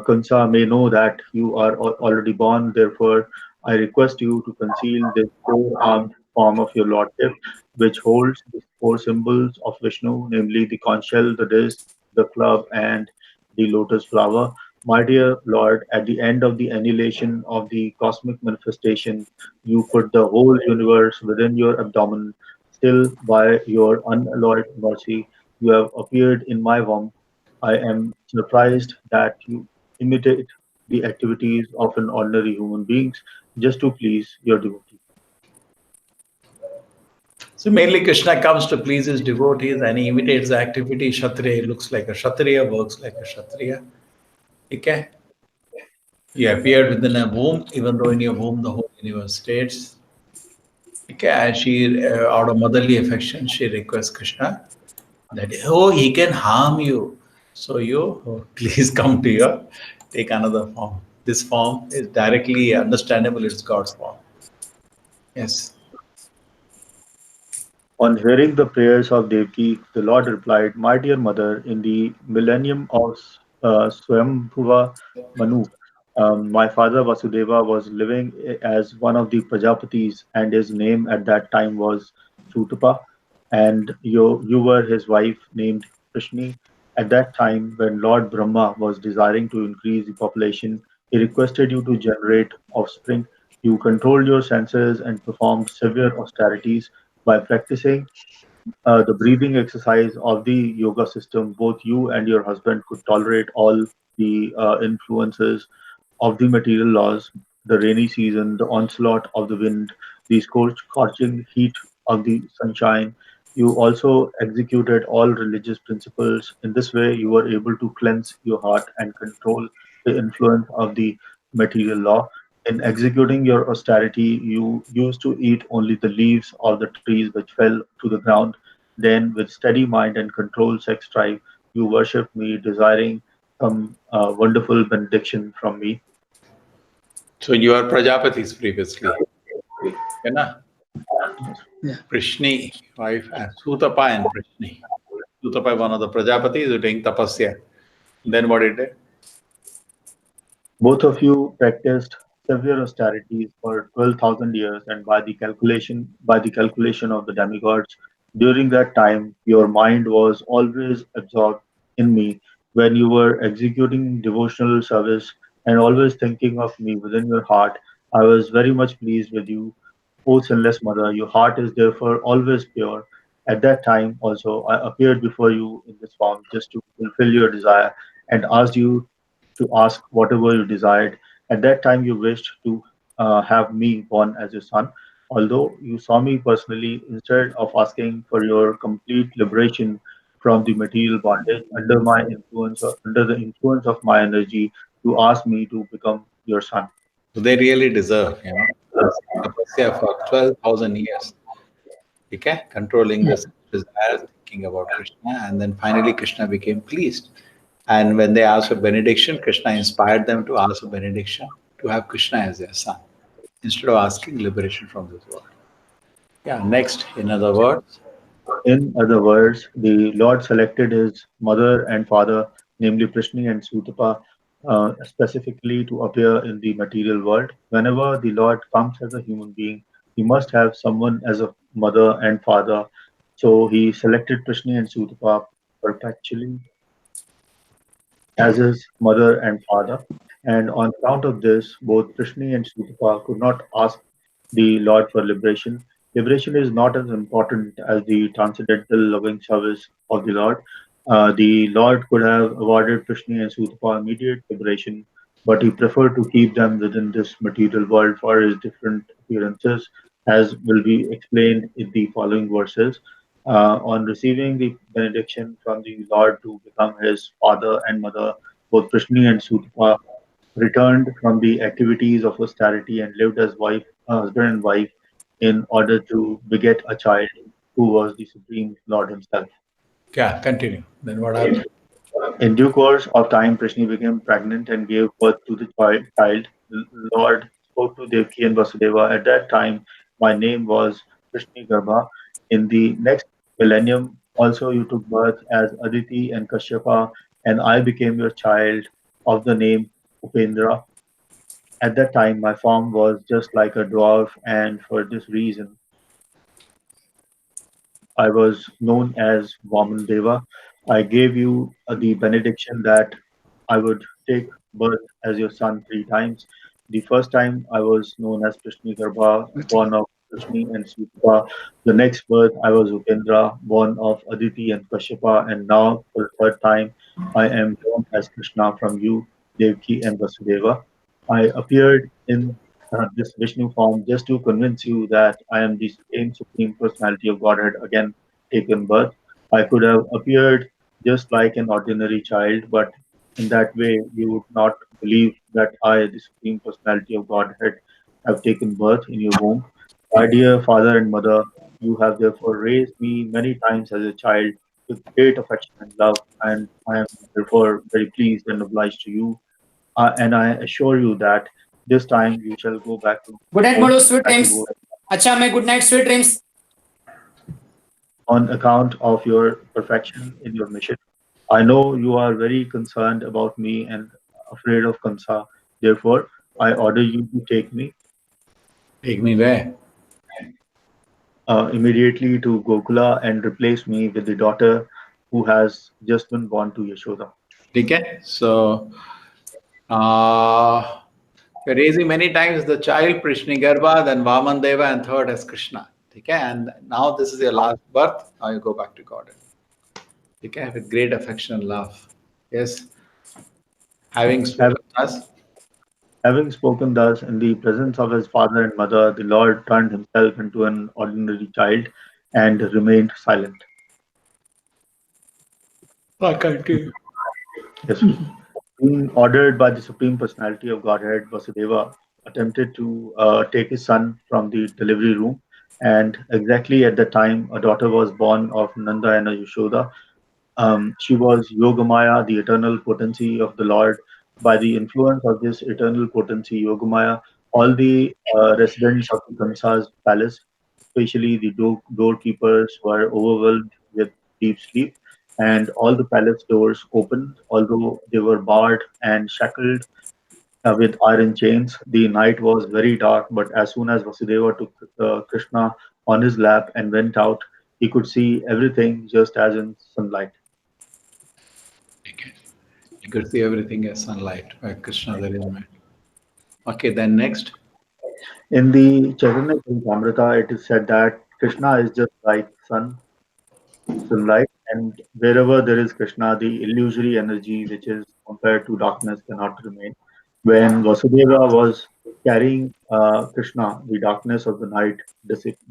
Kansa may know that you are already born. Therefore, I request you to conceal this four-armed form of your lordship, which holds the four symbols of Vishnu, namely the conch shell, the disc, the club, and the lotus flower. My dear Lord, at the end of the annihilation of the cosmic manifestation, you put the whole universe within your abdomen. Still, by your unalloyed mercy, you have appeared in my womb. I am surprised that you imitate the activities of an ordinary human beings just to please your devotee. So mainly Krishna comes to please his devotees and he imitates the activity. Kshatriya, he looks like a Kshatriya, works like a Kshatriya. Okay? He appeared within a womb, even though in your womb the whole universe stays. Okay, and she, out of motherly affection, she requests Krishna that, oh, he can harm you. So you, oh, please come to your, take another form. This form is directly understandable, it's God's form. Yes. On hearing the prayers of Devaki, the Lord replied, My dear mother, in the millennium of Swayambhuva Manu, my father Vasudeva was living as one of the Prajapatis, and his name at that time was Sutapa, and you were his wife named Prishni. At that time, when Lord Brahma was desiring to increase the population, he requested you to generate offspring. You controlled your senses and performed severe austerities by practicing the breathing exercise of the yoga system. Both you and your husband could tolerate all the influences of the material laws, the rainy season, the onslaught of the wind, the scorching heat of the sunshine. You also executed all religious principles. In this way, you were able to cleanse your heart and control the influence of the material law. In executing your austerity, you used to eat only the leaves of the trees which fell to the ground. Then, with steady mind and controlled sex drive, you worshipped me, desiring some wonderful benediction from me. So you are Prajapatis previously. You know? Yeah. Prishni, wife, Sutapa and Prishni. Sutapa, one of the Prajapatis, who doing tapasya. Then what it did? Both of you practiced severe austerities for 12,000 years, and by the calculation of the demigods, during that time your mind was always absorbed in me when you were executing devotional service and always thinking of me within your heart. I was very much pleased with you, O sinless mother. Your heart is therefore always pure. At that time also I appeared before you in this form just to fulfill your desire and asked you to ask whatever you desired. At that time, you wished to have me born as your son. Although you saw me personally, instead of asking for your complete liberation from the material bondage under the influence of my energy, you asked me to become your son. So they really deserve, tapasya for 12,000 years. Okay? Controlling this desire, thinking about Krishna, and then finally Krishna became pleased. And when they asked for benediction, Krishna inspired them to ask for benediction to have Krishna as their son instead of asking liberation from this world. Yeah, next, in other words, In other words, the Lord selected his mother and father, namely Prishni and Sutapa, specifically to appear in the material world. Whenever the Lord comes as a human being, he must have someone as a mother and father. So he selected Prishni and Sutapa perpetually as his mother and father. And on account of this, both Prishni and Sutapa could not ask the Lord for liberation. Liberation is not as important as the transcendental loving service of the Lord. The Lord could have awarded Prishni and Sutapa immediate liberation, but he preferred to keep them within this material world for his different appearances, as will be explained in the following verses. On receiving the benediction from the Lord to become his father and mother, both Prishni and Sutapa returned from the activities of austerity and lived as husband and wife in order to beget a child who was the Supreme Lord himself. Yeah, continue. Then what happened? In due course of time, Prishni became pregnant and gave birth to the child. Lord spoke to Devaki and Vasudeva. At that time, my name was Prishni Garbha. In the next millennium, also you took birth as Aditi and Kashyapa, and I became your child of the name Upendra. At that time, my form was just like a dwarf, and for this reason, I was known as Vaman Deva. I gave you the benediction that I would take birth as your son 3 times. The first time I was known as Prishni Garbha, born of Prishni and Sutapa. The next birth I was Upendra, born of Aditi and Kashyapa. And now for the third time I am born as Krishna from you, Devki and Vasudeva. I appeared in this Vishnu form just to convince you that I am the same Supreme Personality of Godhead again taken birth. I could have appeared just like an ordinary child, but in that way, you would not believe that I, the Supreme Personality of Godhead, have taken birth in your womb. My dear father and mother, you have therefore raised me many times as a child with great affection and love, and I am therefore very pleased and obliged to you. And I assure you that this time you shall go back to Good night, home Molo. Sweet as you dreams. were Acha, may good night, sweet dreams. on account of your perfection in your mission. I know you are very concerned about me and afraid of Kamsa. Therefore, I order you to take me Take me where? immediately to Gokula and replace me with the daughter who has just been born to Yashoda. Okay. So, you're raising many times the child Prishni Garbha, then Vaman Deva, and third as Krishna. Okay. And now this is your last birth. Now you go back to God. Okay. With great affection and love. Yes. Having Hav- spoken thus, Having spoken thus in the presence of his father and mother, the Lord turned himself into an ordinary child and remained silent. I continue. Yes. Being ordered by the Supreme Personality of Godhead, Vasudeva attempted to take his son from the delivery room. And exactly at that time, a daughter was born of Nanda and Yashoda. She was Yogamaya, the eternal potency of the Lord. By the influence of this eternal potency, Yogamaya, all the residents of the Kamsa's palace, especially the doorkeepers, were overwhelmed with deep sleep, and all the palace doors opened, although they were barred and shackled with iron chains. The night was very dark, but as soon as Vasudeva took Krishna on his lap and went out, he could see everything just as in sunlight. Okay. You could see everything as sunlight. Where Krishna there is man. Okay. Then next. In the Chaitanya Charitamrita, it is said that Krishna is just like sunlight, and wherever there is Krishna, the illusory energy which is compared to darkness cannot remain. When Vasudeva was carrying Krishna, the darkness of the night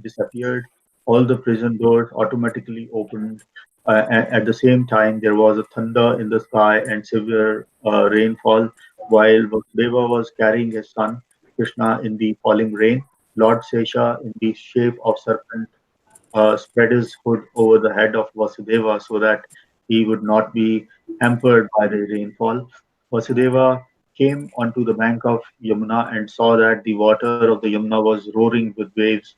disappeared. All the prison doors automatically opened. At the same time, there was a thunder in the sky and severe rainfall. While Vasudeva was carrying his son Krishna in the falling rain, Lord Sesha, in the shape of serpent, spread his hood over the head of Vasudeva so that he would not be hampered by the rainfall. Vasudeva came onto the bank of Yamuna and saw that the water of the Yamuna was roaring with waves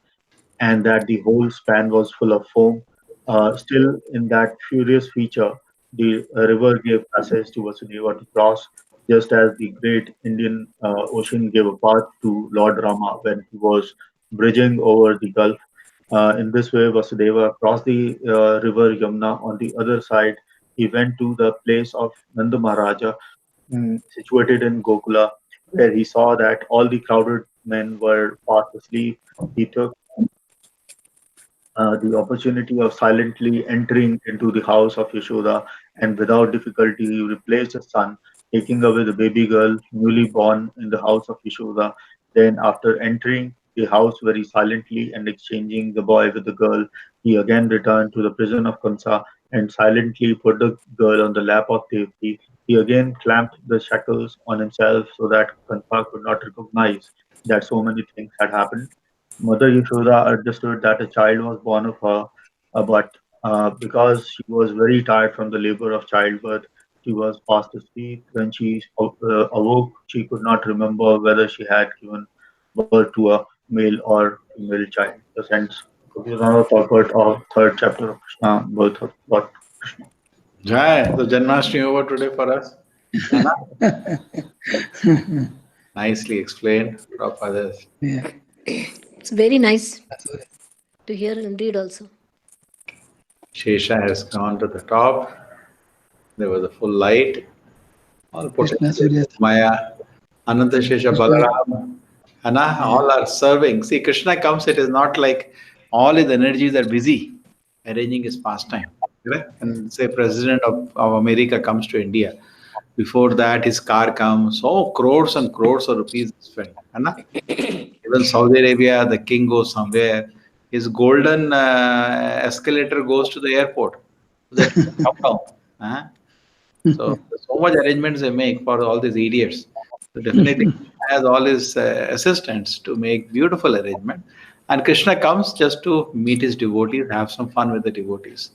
and that the whole span was full of foam. Still, in that furious feature, the river gave passage to Vasudeva to cross, just as the great Indian Ocean gave a path to Lord Rama when he was bridging over the Gulf. In this way, Vasudeva crossed the river Yamuna. On the other side, he went to the place of Nanda Maharaja, situated in Gokula, where he saw that all the crowded men were fast asleep. He took the opportunity of silently entering into the house of Yashoda, and without difficulty he replaced his son, taking away the baby girl newly born in the house of Yashoda. Then, after entering the house very silently and exchanging the boy with the girl. He again returned to the prison of Kamsa and silently put the girl on the lap of Devki. He again clamped the shackles on himself so that Kamsa could not recognize that so many things had happened. Mother Yashoda understood that a child was born of her, but because she was very tired from the labor of childbirth, she was fast asleep. When she awoke, she could not remember whether she had given birth to a male or female child. This ends another purport of third chapter of Krishna, birth of Lord Krishna. Jai, so Janmashtami over today for us. Anna? Nicely explained, Prabhupada. Yeah. It's very nice to hear and read also. Shesha has gone to the top. There was a full light. All Krishna Surya. Maya, Ananta Shesha, Balaram, Anna, all are serving. See, Krishna comes, it is not like all his energies are busy arranging his pastime. Correct? And say President of America comes to India. Before that, his car comes, crores and crores of rupees is spent. Anna? Even Saudi Arabia, the king goes somewhere. His golden escalator goes to the airport. That come down. Huh? So much arrangements they make for all these idiots. So definitely has all his assistants to make beautiful arrangement. And Krishna comes just to meet his devotees, have some fun with the devotees.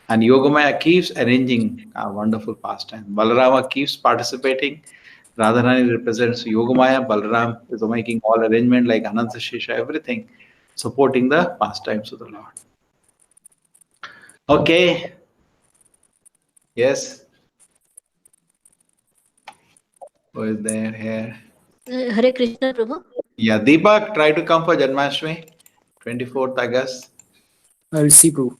And Yogamaya keeps arranging a wonderful pastime. Balarama keeps participating. Radharani represents Yogamaya. Balaram is making all arrangement like Ananta Shesha, everything, supporting the pastimes of the Lord. Okay. Yes. Who is there here? Hare Krishna, Prabhu. Yeah, Deepak, try to come for Janmashtami, 24th August. I will see, Prabhu.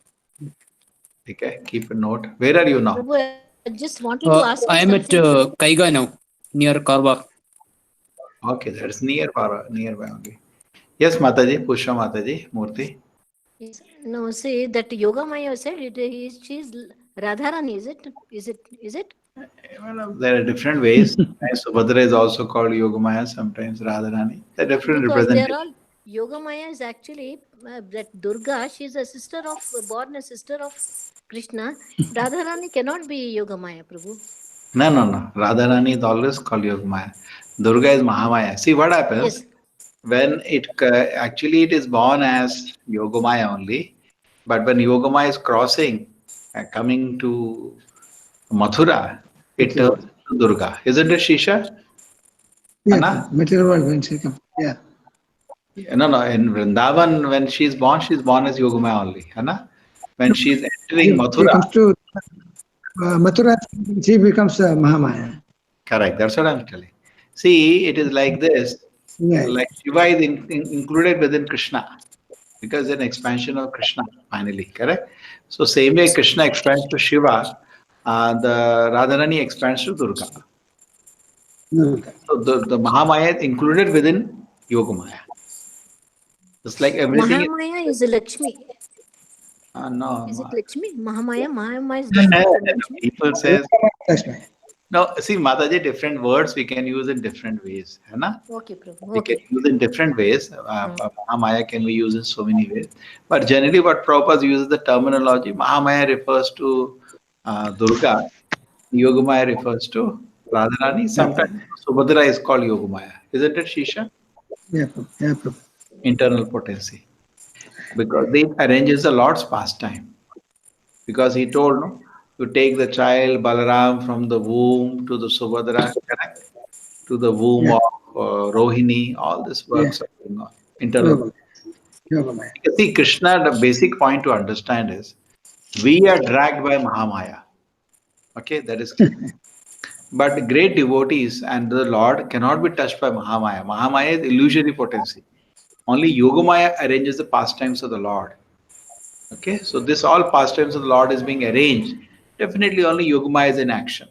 Okay, keep a note. Where are you now? Prabhu, I just wanted to ask you I am at something. Kaiga now, near Karwar. Okay, that's nearby only. Yes, Mataji, Pushpa Mataji, Murthy. Yes. No, say that Yoga Maya said she's Radharani, is it? Is it? Well, there are different ways. Subhadra is also called Yogamaya, sometimes Radharani. There are different Because they're representations. all Yoga Maya is actually that Durga. She's a sister of born a sister of Krishna. Radharani cannot be Yoga Maya, Prabhu. No. Radharani is always called Yogamaya. Durga is Mahamaya. See what happens? Yes. When actually it is born as Yogamaya only, but when Yogamaya is crossing, coming to Mathura, it turns to Durga. Isn't it, Shisha? Yeah, Anna? material world when she comes. Yeah. No. In Vrindavan, when she's born as Yogamaya only. Anna? When she's entering She Mathura. comes to Mathura, she becomes Mahamaya. Correct. That's what I'm telling. See, it is like this. Yeah. Like Shiva is included within Krishna because it's an expansion of Krishna finally. Correct. So same way Krishna expands to Shiva, the Radharani expands to Durga. So the Mahamaya is included within Yogamaya. Just like everything. Mahamaya is Lakshmi. No. Is it Lakshmi? Mahamaya is Lakshmi. People say. Lakshmi. No, see, Mataji, different words we can use in different ways. Hai na? Okay, Prabhu. We can Okay. use in different ways. Mahamaya can be used in so many ways. But generally, what Prabhupada uses the terminology, Mahamaya refers to Durga, Yogamaya refers to Radharani. Sometimes Subhadra is called Yogamaya. Isn't it, Shisha? Yeah, Prabhu. Yeah, Prabhu. Internal potency. Because they arranges the Lord's pastime. Because he told, no, to take the child Balaram from the womb to the Subhadra, correct? To the womb of Rohini, all this works are going on. Internal. Yogamaya. See, Krishna, the basic point to understand is we are dragged by Mahamaya. Okay, that is clear. But great devotees and the Lord cannot be touched by Mahamaya. Mahamaya is illusory potency. Only Yogamaya arranges the pastimes of the Lord. Okay, so this all pastimes of the Lord is being arranged. Definitely only Yogamaya is in action.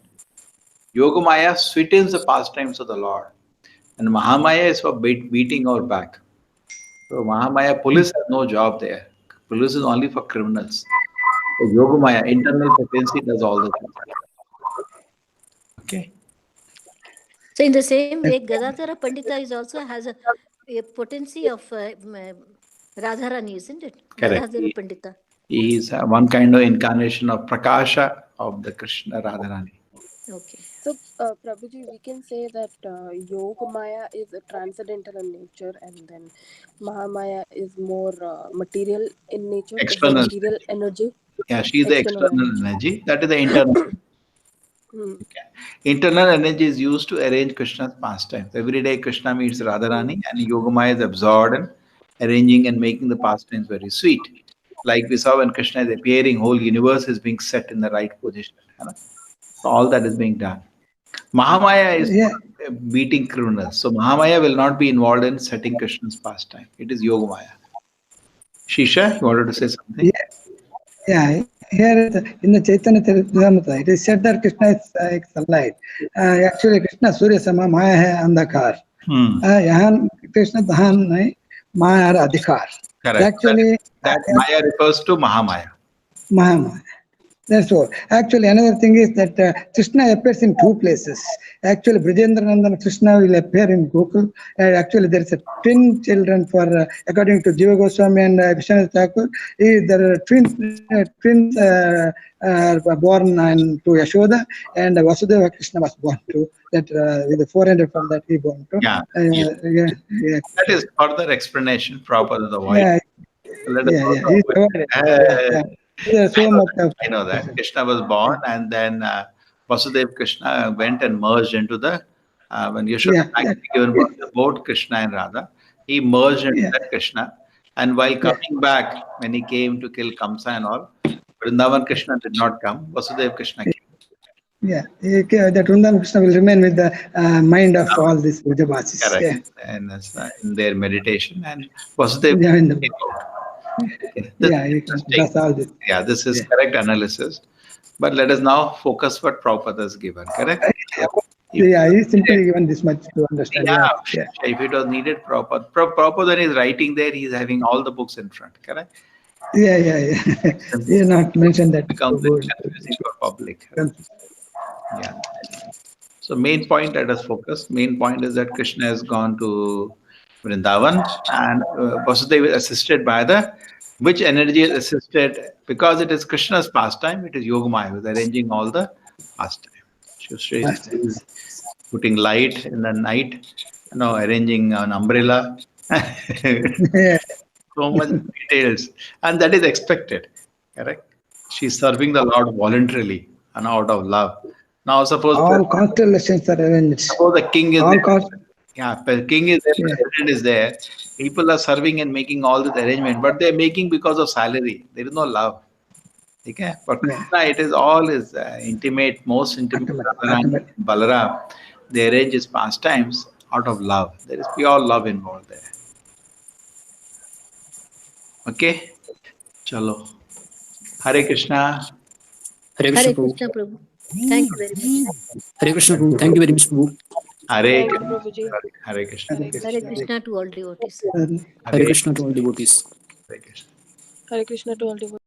Yogamaya sweetens the pastimes of the Lord. And Mahamaya is for beating our back. So Mahamaya, police has no job there. Police is only for criminals. So Yogamaya, internal potency, does all the things. Okay. So in the same way, Gadadhara Pandita is also has a a potency of Radharani, isn't it? Correct. Gadadhara Pandita. He is one kind of incarnation of Prakasha of the Krishna Radharani. Okay. So, Prabhuji, we can say that Yoga Maya is a transcendental in nature, and then Mahamaya is more material in nature, is the External. material energy. Yeah, she is the External external energy. That is the internal. Internal energy is used to arrange Krishna's pastimes. Every day Krishna meets Radharani and Yogamaya is absorbed in arranging and making the pastimes very sweet. Like we saw when Krishna is appearing, whole universe is being set in the right position. So all that is being done. Mahamaya is beating criminals. So Mahamaya will not be involved in setting Krishna's pastime. It is Yogamaya. Shisha, you wanted to say something? Yeah, here in the Chaitanya Charitamrita, it is said that Krishna is like sunlight. Actually, Krishna Surya Sama Maya hai Andhakar. Yahan Krishna Dhahan nahi, Maya are Adhikar. Correct. Actually, that Maya refers to Mahamaya. Mahamaya. That's all. Actually, another thing is that Krishna appears in two places. Actually, Brajendranandana Krishna will appear in Gokul. Actually, there is a twin children for, according to Jiva Goswami and Vishwanath Thakur, there are twins born to Yashoda, and Vasudeva Krishna was born to that. With the 400 from that he born to. Yeah. That is further explanation proper to the voice. Yeah. Let us I know that Krishna was born, and then Vasudeva Krishna went and merged into the when Yashoda given birth to both Krishna and Radha, he merged into that Krishna. And while coming back, when he came to kill Kamsa and all, Vrindavan Krishna did not come. Vasudeva Krishna came. Yeah, that Vrindavan Krishna will remain with the mind of all these Vrajavasis. Correct. And that's in their meditation, and Vasudeva came out. That's all this. Yeah, this is correct analysis. But let us now focus what Prabhupada has given, correct? Yeah, he simply given this much to understand. If it was needed, Prabhupada when he's writing there, he's having all the books in front, correct? Yeah. He not mentioned that. Becomes confusing for public. Yeah. So main point, let us focus. Main point is that Krishna has gone to Vrindavan, and Vasudeva is assisted by which energy is assisted? Because it is Krishna's pastime, it is Yogamaya who is arranging all the pastime. She is putting light in the night, arranging an umbrella. So much details. And that is expected, correct? She's serving the Lord voluntarily and out of love. Now suppose all constellations are arranged. Suppose the king is the king is there, the president is there. People are serving and making all this arrangement, but they are making because of salary. There is no love. Okay? For Krishna, it is all his intimate, most intimate. Balaram, they arrange his pastimes out of love. There is pure love involved there. Okay? Chalo. Hare Krishna. Hare Hare Krishna, Krishna, Prabhu. Thank you very much. Hare Krishna, Prabhu. Thank you very much, Prabhu. Hare Prabhuji. Hare Krishna. Hare Krishna to all devotees. Hare Krishna to all devotees. Hare Krishna. Hare Krishna to all devotees.